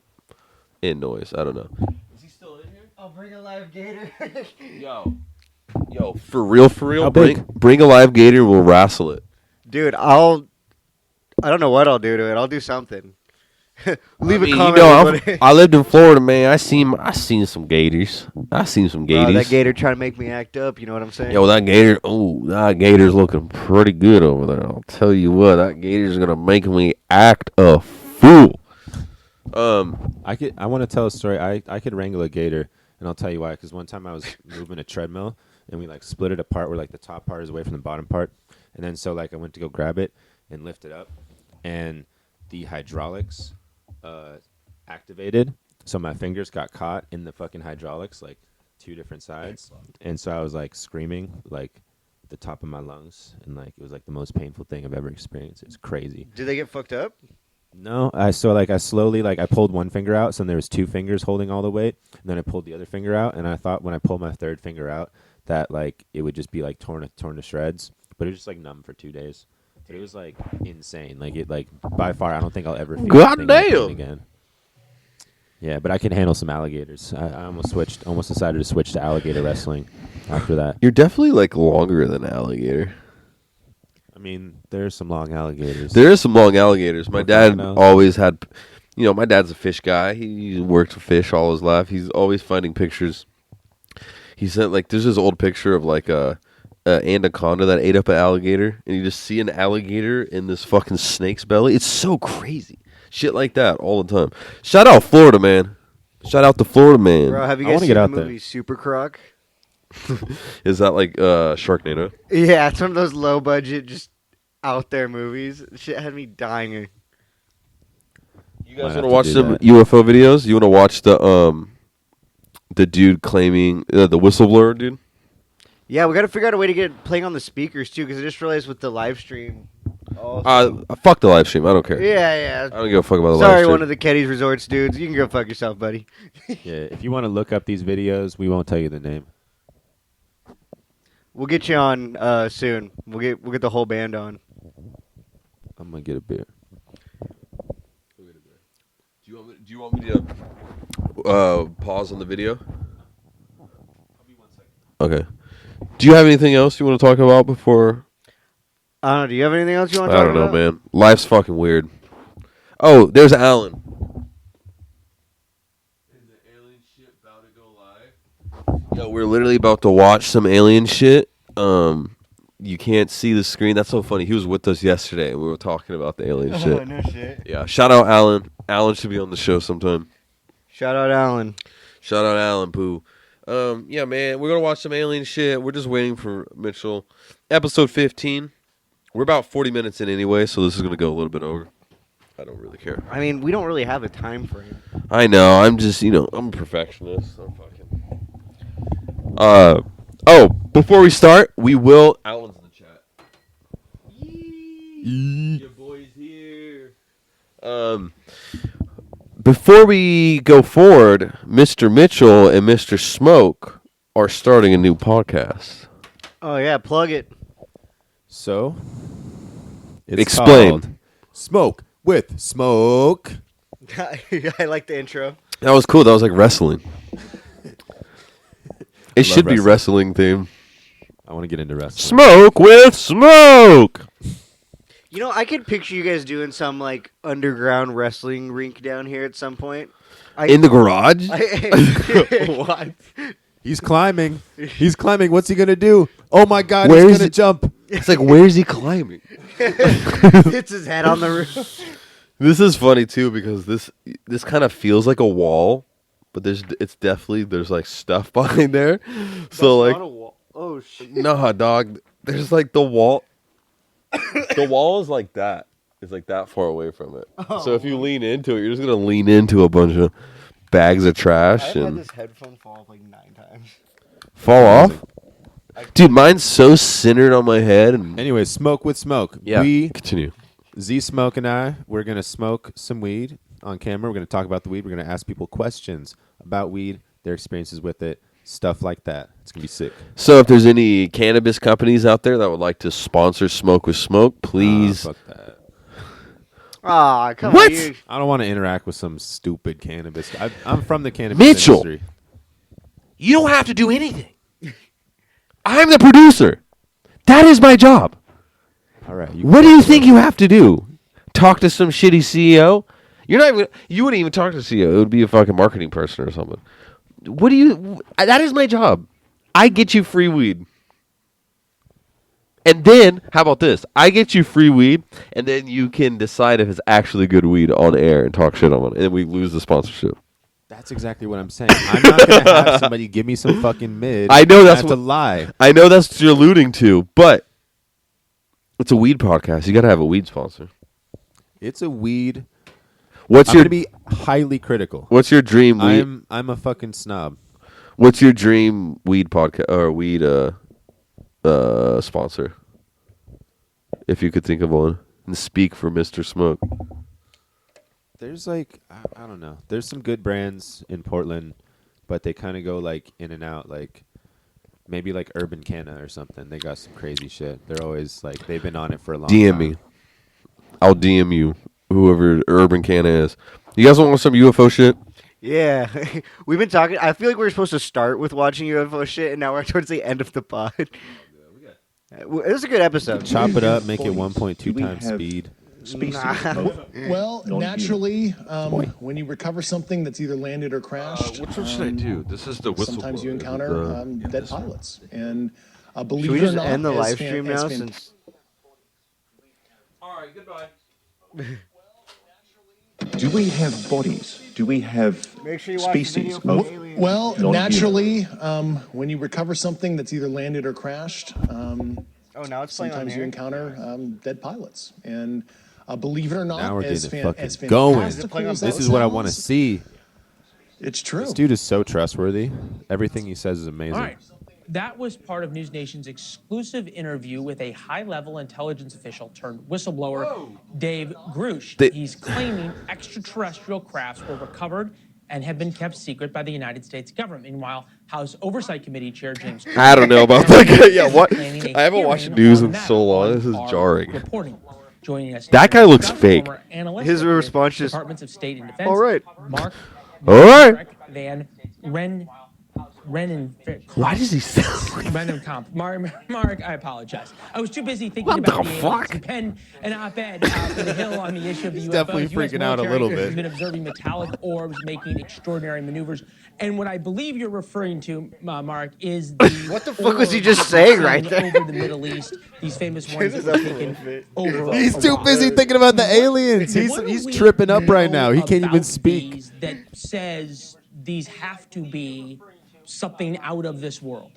in noise. I don't know. Is he still in here? I'll bring a live gator. Yo, for real, How big? bring a live gator and we'll wrestle it. Dude, I don't know what I'll do to it. I'll do something. Leave a comment. Everybody. I lived in Florida, man. I seen some gators. That gator trying to make me act up. You know what I'm saying? Yo, that gator's looking pretty good over there. I'll tell you what, that gator's gonna make me act a fool. I want to tell a story. I could wrangle a gator, and I'll tell you why. Because one time I was moving a treadmill, and we like split it apart where like the top part is away from the bottom part, and then so like I went to go grab it and lift it up, and the hydraulics activated, so my fingers got caught in the fucking hydraulics, like two different sides, and so I was like screaming like at the top of my lungs, and like it was like the most painful thing I've ever experienced. It's crazy. Did they get fucked up? No, I slowly I pulled one finger out, so there was two fingers holding all the weight, and then I pulled the other finger out, and I thought when I pulled my third finger out that like it would just be like torn to shreds, but it was just like numb for 2 days. But it was like insane. Like it like by far I don't think I'll ever feel God anything like damn. pain again. Yeah, but I can handle some alligators. I almost decided to switch to alligator wrestling after that. You're definitely like longer than alligator. I mean, there's some long alligators. There is some long alligators. My Or dad crocodiles. always had, my dad's a fish guy. He worked with fish all his life. He's always finding pictures. He sent there's this old picture of like a anaconda that ate up an alligator, and you just see an alligator in this fucking snake's belly. It's so crazy. Shit like that all the time. Shout out Florida, man. Shout out to Florida, man. Bro, have you I guys wanna seen get the out there. movie Super Croc? Is that like Sharknado? Yeah, it's one of those low budget, just out there movies. Shit had me dying. You Might guys have want to to watch do some that. UFO videos? You want to watch the dude claiming the whistleblower dude? Yeah, we got to figure out a way to get playing on the speakers too, because I just realized with the live stream. Fuck the live stream. I don't care. Yeah. I don't give a fuck about the live Sorry, stream. one of the Keddy's Resorts dudes. You can go fuck yourself, buddy. Yeah, if you want to look up these videos, we won't tell you the name. We'll get you on soon. We'll get the whole band on. I'm gonna get a beer. Do you want me to pause on the video? Okay. Do you have anything else you want to talk about before? I don't know. Do you have anything else you want to I talk don't know, about? man. Life's fucking weird. Oh, there's Alan. Is the alien shit about to go live? Yo, we're literally about to watch some alien shit. You can't see the screen. That's so funny. He was with us yesterday, and we were talking about the alien shit. no shit. Yeah. Shout out Alan. Alan should be on the show sometime. Shout out Alan. Shout out Alan Pooh. Yeah, man, we're gonna watch some alien shit. We're just waiting for Mitchell. Episode 15. We're about 40 minutes in anyway, so this is gonna go a little bit over. I don't really care. I mean, we don't really have a time frame. I know. I'm just, I'm a perfectionist. I'm fucking. Oh, before we start, we will. Alan's in the chat. Your boy's here. Before we go forward, Mr. Mitchell and Mr. Smoke are starting a new podcast. Oh yeah, plug it. So, it's Explain. called Smoke with Smoke. I like the intro. That was cool. That was like wrestling. It should be wrestling theme. I want to get into wrestling. Smoke with Smoke. You know, I could picture you guys doing some like underground wrestling rink down here at some point. In the garage? What? He's climbing. He's climbing. What's he gonna do? Oh my God! Where he's is gonna it? jump. It's like, where's he climbing? Hits his head on the roof. This is funny too because this kind of feels like a wall, but there's like stuff behind there. So like, Oh shit. nah, dog. There's like the wall. The wall is like that. It's like that far away from it. So if you lean into it, you're just gonna lean into a bunch of bags of trash I've had and this headphone fall off like 9 times. fall off. Dude, mine's so centered on my head. And Anyway, Smoke with Smoke. yeah, We, continue. Z Smoke and I, we're gonna smoke some weed on camera. We're gonna talk about the weed. We're gonna ask people questions about weed, their experiences with it, stuff like that. It's gonna be sick. So if there's any cannabis companies out there that would like to sponsor Smoke with Smoke, please. Fuck that. Ah, come What? on. I don't want to interact with some stupid cannabis. I'm from the cannabis Mitchell. industry. You don't have to do anything. I'm the producer. That is my job. All right. What do you think you have to do? Talk to some shitty CEO? You're not even. You wouldn't even talk to the CEO. It would be a fucking marketing person or something. What do you? That is my job. I get you free weed. And then, how about this? I get you free weed, and then you can decide if it's actually good weed on air and talk shit on it, and we lose the sponsorship. That's exactly what I'm saying. I'm not gonna have somebody give me some fucking mid. I know that's a what- lie. I know that's what you're alluding to, but it's a weed podcast. You got to have a weed sponsor. It's a weed. What's I'm your gonna be highly critical. What's your dream weed? I'm a fucking snob. What's your dream weed podcast or weed sponsor? If you could think of one, and speak for Mr. Smoke. There's like I don't know. There's some good brands in Portland, but they kind of go like in and out. Like maybe like Urban Canna or something. They got some crazy shit. They're always like they've been on it for a long time. DM me. I'll DM you, whoever Urban Canna is. You guys want some UFO shit? Yeah, we've been talking. I feel like we were supposed to start with watching UFO shit, and now we're towards the end of the pod. It was a good episode. Chop it up, make it Do 1.2 we times have speed. Species. Nah. Well, Non-human. naturally, when you recover something that's either landed or crashed, Which one should I do? This is the whistle. sometimes you encounter dead pilots. And believe Should we it or just not, end the as live fan- stream as now? fan- Since All right, goodbye. Do we have bodies? Do we have Make sure you watch the species video of for aliens. Well, Non-human. naturally, when you recover something that's either landed or crashed, oh, now it's playing on sometimes you here. encounter dead pilots. And believe it or not, Now we're as getting fan- fucking as going. fantastical Playing on as This that is what I want to sounds, see. It's true. This dude is so trustworthy. Everything he says is amazing. All right. That was part of News Nation's exclusive interview with a high-level intelligence official turned whistleblower, Dave Grush. He's claiming extraterrestrial crafts were recovered and have been kept secret by the United States government. Meanwhile, House Oversight Committee Chair James I don't know about that guy. Yeah, what? planning a I haven't watched hearing news on in that so long. on This is our jarring. Reporting. Joining us That now guy to looks discuss, fake. former analyst His with the response is, Departments of State and Defense. "All right." Mark. All right. Mark Van Rennen. Why does he sound like Random comp. Mark, I apologize. I was too busy thinking What about the the fuck? aliens and penned an op-ed for the Hill on the issue of the He's UFOs. definitely US freaking out a military little has bit. been observing metallic orbs making extraordinary maneuvers. And what I believe you're referring to, Mark, is the What the fuck was he just saying right there? over the Middle East? These famous ones that were taken over. He's too Iraq. busy thinking about the aliens. What do He's we tripping up right know now. He can't even about speak. these that says these have to be something out of this world?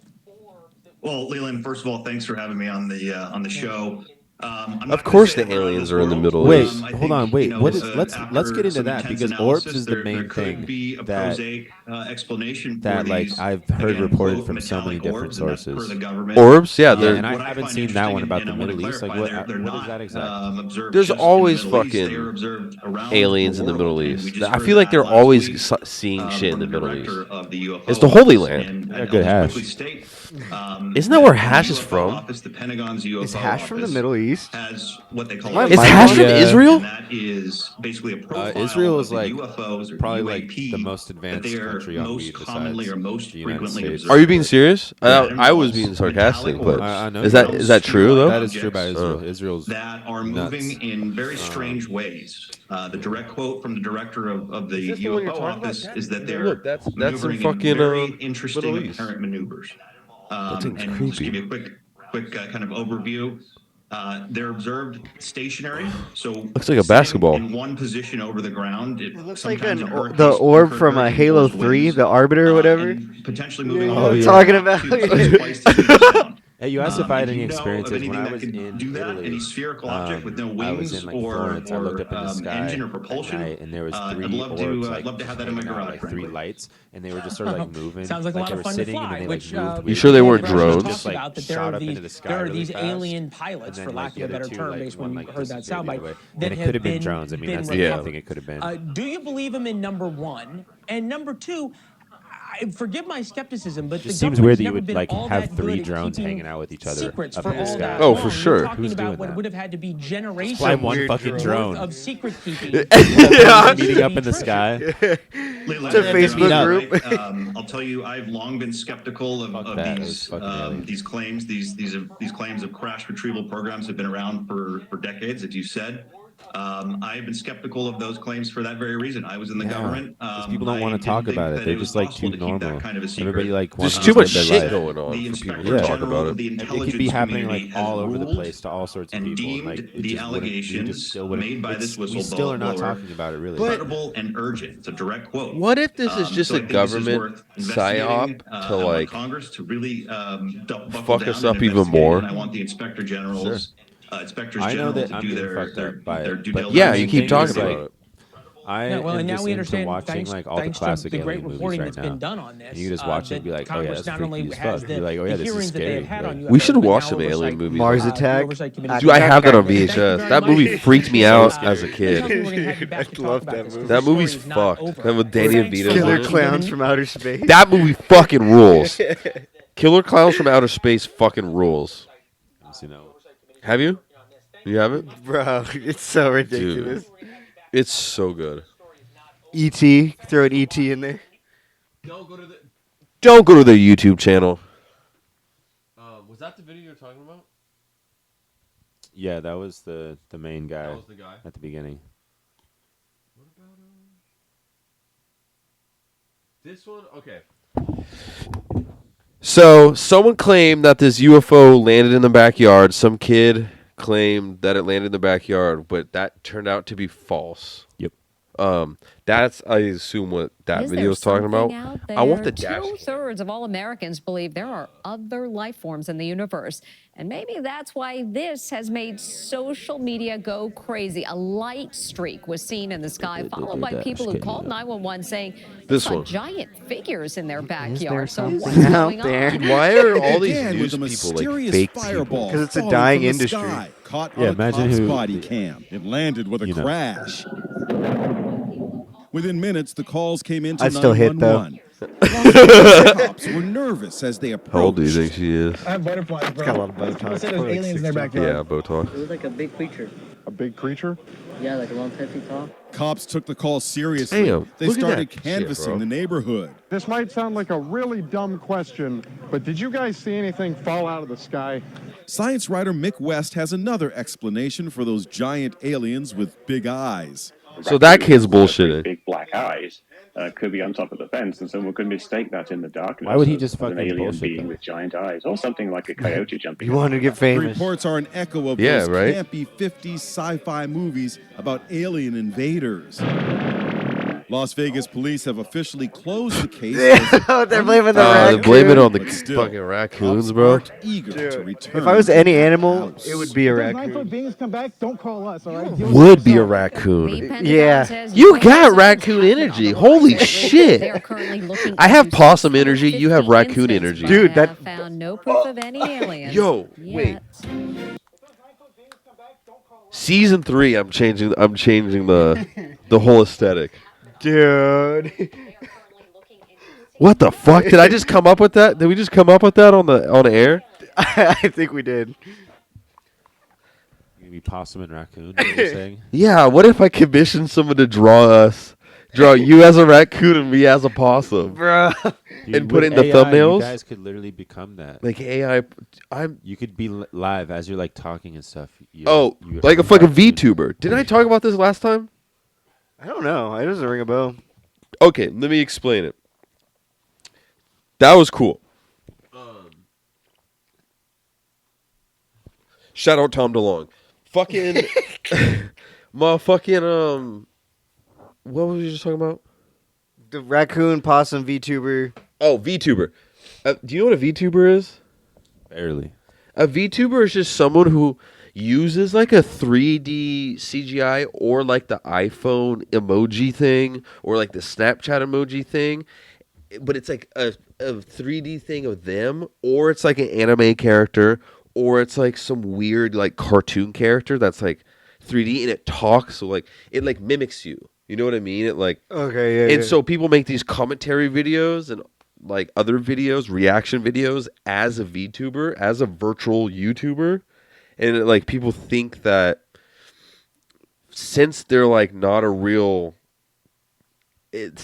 Well, Leland, first of all, thanks for having me on the show. Of course the aliens are in the Middle Wait, East. hold on, wait. What is? Let's get into that because orbs is the main thing that explanation that for like these, I've heard again, reported quote, from so many metallic different orbs, and that's per sources. the government. Orbs? Yeah, Yeah, they're, and I What haven't find seen that one interesting, about and the I wanna Middle East. Like, clarify, what they're is not, that exactly? observed There's just in always the Middle East. They fucking are observed around aliens in the world, Middle and we East. just I heard feel like that they're last always week, seeing shit in from the Middle director East. of the UFO It's the Holy Office, Land. and Yeah, I'll good just hash. quickly state, Isn't that where the hash is UFO from? Office, the Pentagon's UFO Is hash from the Office Middle East? has what they call Is a hash from Yeah. Israel? and that is basically a profile Israel of is the like UFOs or probably UAP like the most that advanced they are country on most weed commonly besides or most the United frequently States. observed. Are you being serious? That I was involves being sarcastic, metallic but orbs I know is you that true though? That is true by Israel. objects Israel's that are nuts. moving in very strange ways. The direct quote from the director of the Is this the one you're UFO talking office about? is that Yeah, they're look, that's some maneuvering in fucking, very Middle interesting East. apparent maneuvers. That thing's and just creepy. give you a quick kind of overview. They're observed stationary, so Looks like a sitting basketball. in one position over the ground. It looks like sometimes a the hurricane- orb from hurricane Halo force 3, winds, the Arbiter or whatever. and potentially moving Yeah, all the way talking up about to it. places to touch down. Hey, you asked if I had If any you know of experiences when anything I that was could in do that, Italy. any spherical object with no I was wings in like or Florence. I looked up in the sky engine or at propulsion, night, and there was I'd three love to, orbs I'd like love to have that in my hanging out, garage, like three frankly. lights, and they were just sort of like moving. Sounds like a lot they of were fun to sitting fly. and then they Which like moved. You sure they weren't drones? Talked Just like about that there shot are up into these the sky there are really these fast. alien pilots, And for then, lack like, of the a other better two, term, like, based one, when you like, heard that disappeared the soundbite. other way. That And it have could have been been- drones. I mean, been that's the Yeah. only thing it could have been. Do you believe him in number one? And number two, forgive my skepticism, but Just the seems weird government's that you never would, been like, all have that three good at drones keeping hanging out with each other secrets up for in the all sky. that Oh, long. for You're sure. talking Who's about doing what that? would have had to be generations Fly one weird fucking drone. drone. of secret keeping. Meeting up in the sky. Leland, It's a Facebook you're group. right. I'll tell you, I've long been skeptical Fuck of that, it was fucking alien. these claims. These claims of crash retrieval programs have been around for decades, as you said. I've been skeptical of those claims for that very reason. I was in the Yeah, government. 'cause people don't I want to didn't talk think about it. that They're was just like possible too to keep that normal. kind of a secret. Everybody like wants There's to too much live their shit life. going on The for people Inspector to talk General about of the it. It could intelligence be happening community like has all over the ruled place to all sorts of and people. deemed Like, it the just wouldn't- we allegations just still wouldn't- made by it's- this we still are not whistleblower talking about it really. credible and urgent. It's a direct quote. What if this is just So I a think this is government worth investigating. psyop I to want like Congress to really buckle fuck down us and up even investigate, more? and I want the inspector generals, inspectors I know general that to I'm do getting their fucked up by their it, due but diligence. yeah, the you main keep thing talking is, about like, it. I No, well, am and now just we into understand, watching thanks, like all the thanks classic to the great alien movies reporting right that's now. been done on this. And you can just watch it and be like, oh yeah, Congress that's not only freaky as has fuck. the, You're like, oh the yeah, this is hearings that scary. they've had on UFOs, We should but watch now some alien oversight- movies. Mars the Attack. Oversight Committee- Dude, I have that on Thank you VHS. very That much. movie freaked me out as a That's kid. something we're gonna have you back to I love talk about that this, movie. 'cause That the movie's story is not fucked. over. That with Danny Thanks DeVito's for in Killer it. watching. Clowns from Outer Space. That movie fucking rules. Killer Clowns from Outer Space fucking rules. You know, Have you? You haven't? Bro, it's so ridiculous. It's so good. E.T. Throw an E.T. in there. Don't go to their YouTube channel. Was that the video you're talking about? yeah, that was the main guy That was the guy. at the beginning. What about this one? Okay. So someone claimed that this UFO landed in the backyard. Some kid claimed that it landed in the backyard, but that turned out to be false. Yep. That's I assume what that Is video there is talking about. something out I want the there? dash. Two-thirds of all Americans believe there are other life forms in the universe. And maybe that's why this has made social media go crazy. A light streak was seen in the sky, followed by people who called 911 saying they This saw one. giant figures in their Is there backyard. So something what's out going there? on? Why are all these Again, news with a people like mysterious fake fireball people? 'Cause it's a falling dying from the industry. sky, caught Yeah, on a imagine cop's who- body cam. It landed with a You know. crash. Within minutes, the calls came into I'd still hit, though. 911. Los Angeles cops were nervous as they approached. How old do you think she is? I have butterflies, bro. Got a lot of Botox. People said there's Probably like aliens in their 16. backyard. Yeah, Botox. It was like a big creature. A big creature? Yeah, like around 10 feet tall. Cops took the call seriously. Damn, They look at started that shit, canvassing bro. the neighborhood. This might sound like a really dumb question, but did you guys see anything fall out of the sky? Science writer Mick West has another explanation for those giant aliens with big eyes. So that kid's bullshitting. Big black eyes could be on top of the fence, and someone could mistake that in the darkness. Why would he as just an fucking alien bullshit being them? with giant eyes, or something like a coyote jumping? You want to get The famous. reports are an echo of Yeah, those right? campy 50s sci-fi movies about alien invaders. Las Vegas police have officially closed the case. They're blaming the They raccoon. blame it on the But still, fucking raccoons, cops bro. aren't eager to Dude, return if I was to any the animal, house. it would be a If those 9-foot raccoon. beings come back, don't call us, all right? Deal with Would be a yourself. The raccoon. Pentagon Yeah. says You UFO got sightings raccoon happen energy. on the Holy rise. shit. They are currently looking I have into possum energy, you have 650 raccoon incidents, energy. but Dude, that- have found no proof of any aliens. Yo, wait. yet. Season 3, I'm changing the whole aesthetic. Dude. What the fuck? Did I just come up with that? Did we just come up with that on the air? I think we did. Maybe possum and raccoon. What you're saying? Yeah, what if I commissioned someone to draw you as a raccoon and me as a possum? Bro. Dude, And put with it in the AI, thumbnails? You guys could literally become that. Like AI, You could be live as you're like talking and stuff. like a fucking VTuber. Didn't I talk about this last time? I don't know. It doesn't ring a bell. Okay, let me explain it. That was cool. Shout out Tom DeLonge. Fucking, motherfucking, what was you just talking about? The raccoon possum VTuber. Oh, VTuber. Do you know what a VTuber is? Barely. A VTuber is just someone who uses like a 3D CGI or like the iPhone emoji thing or like the Snapchat emoji thing, but it's like a 3D thing of them, or it's like an anime character, or it's like some weird like cartoon character that's like 3D and it talks, so like it like mimics you. You know what I mean? It like Okay, yeah. and so people make these commentary videos and like other videos, reaction videos as a VTuber, as a virtual YouTuber. And like people think that since they're like not a real, it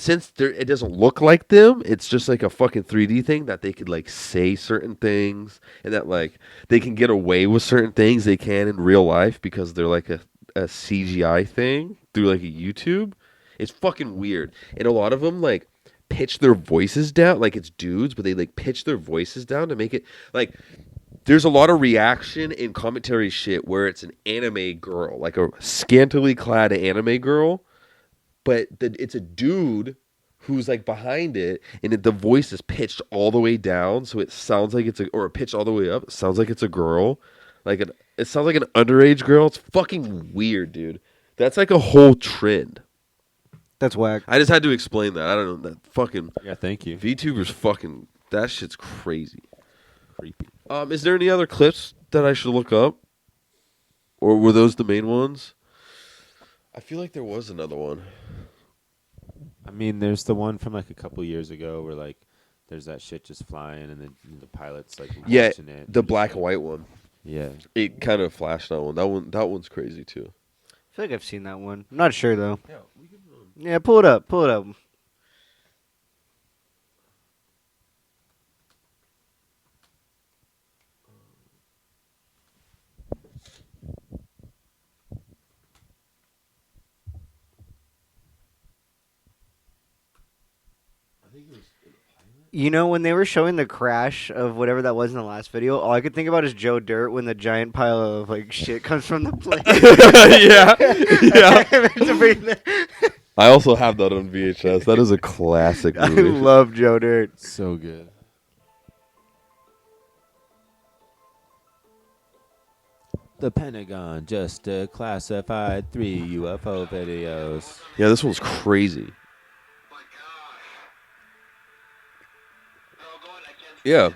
doesn't look like them, it's just like a fucking 3D thing that they could like say certain things and that like they can get away with certain things they can in real life because they're like a CGI thing through like a YouTube. It's fucking weird. And a lot of them like pitch their voices down, like it's dudes, but they like pitch their voices down to make it like there's a lot of reaction and commentary shit where it's an anime girl, like a scantily clad anime girl, but it's a dude who's like behind it, and the voice is pitched all the way down, so it sounds like or pitched all the way up, it sounds like it's a girl, it sounds like an underage girl. It's fucking weird, dude. That's like a whole trend. That's whack. I just had to explain that. I don't know that fucking. Yeah, thank you. VTubers fucking. That shit's crazy. Creepy. Is there any other clips that I should look up, or were those the main ones? I feel like there was another one. I mean, there's the one from like a couple years ago where like there's that shit just flying and then the pilot's like watching it. The black and white one. Yeah. It kind of flashed that one. That one's crazy too. I feel like I've seen that one. I'm not sure though. Yeah, pull it up. Pull it up. You know, when they were showing the crash of whatever that was in the last video, all I could think about is Joe Dirt when the giant pile of like shit comes from the plane. Yeah. I also have that on VHS. That is a classic movie. I love Joe Dirt. So good. The Pentagon just classified 3 UFO videos. Yeah, this one's crazy. Yeah.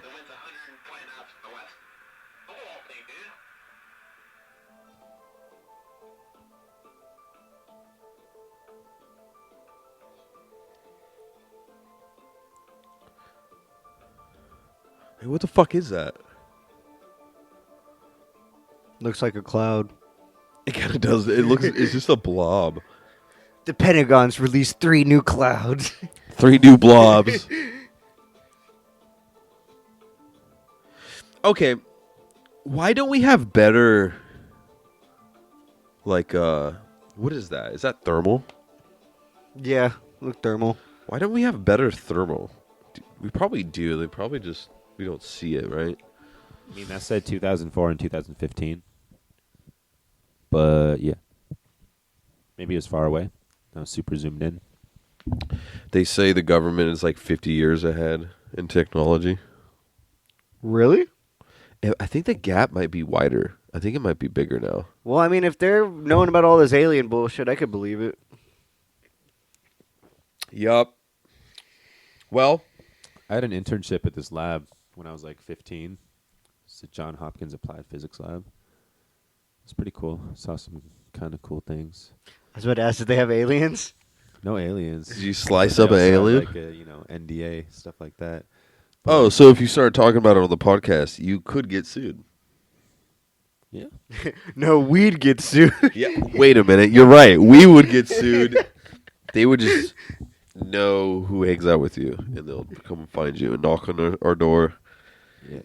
Hey, what the fuck is that? Looks like a cloud. It kind of does. It looks. It's just a blob. The Pentagon's released 3 new clouds. 3 new blobs. Okay, why don't we have better, like, what is that? Is that thermal? Yeah, look thermal. Why don't we have better thermal? We probably do. They probably just, we don't see it, right? I mean, that said 2004 and 2015. But, yeah. Maybe it was far away. I was super zoomed in. They say the government is like 50 years ahead in technology. Really? I think the gap might be wider. I think it might be bigger now. Well, I mean, if they're knowing about all this alien bullshit, I could believe it. Yup. Well, I had an internship at this lab when I was like 15. It's the Johns Hopkins Applied Physics Lab. It's pretty cool. Saw some kind of cool things. I was about to ask, did they have aliens? No aliens. Did you slice up an alien? Like a, NDA, stuff like that. Oh, so if you start talking about it on the podcast, you could get sued. Yeah. No, we'd get sued. Yeah. Wait a minute. You're right. We would get sued. They would just know who hangs out with you, and they'll come and find you and knock on our door. Yeah.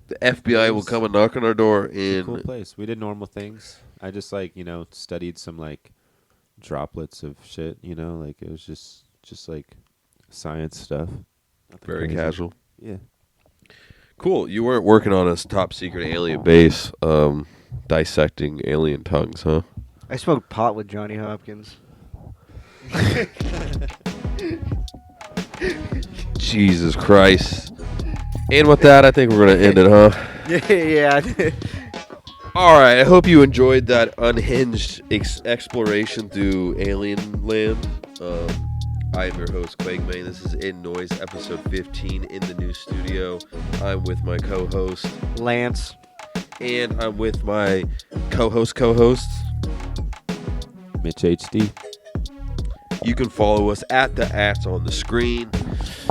The FBI will come and knock on our door. It's a cool place. We did normal things. I just studied some like droplets of shit. Like it was just like science stuff. Nothing Very crazy. casual. Yeah. Cool. You weren't working on a top secret alien base, dissecting alien tongues, huh? I smoked pot with Johnny Hopkins. Jesus Christ. And with that, I think we're going to end it, huh? Yeah. All right. I hope you enjoyed that unhinged exploration through alien land. I am your host, Quagmane. This is In Noise, episode 15 in the new studio. I'm with my co-host, Lance. And I'm with my co-hosts. MitchHD. You can follow us at the @ on the screen.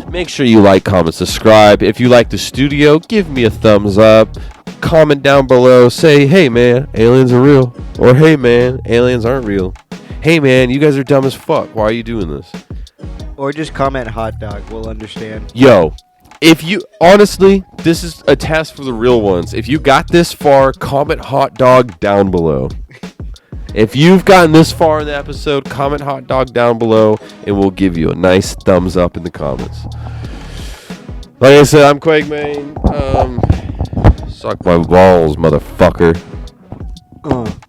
Make sure you like, comment, subscribe. If you like the studio, give me a thumbs up. Comment down below. Say, hey, man, aliens are real. Or, hey, man, aliens aren't real. Hey, man, you guys are dumb as fuck. Why are you doing this? Or just comment hot dog. We'll understand. Yo, if you, honestly, this is a test for the real ones. If you got this far, comment hot dog down below. If you've gotten this far in the episode, comment hot dog down below, and we'll give you a nice thumbs up in the comments. Like I said, I'm Quagmane. Suck my balls, motherfucker.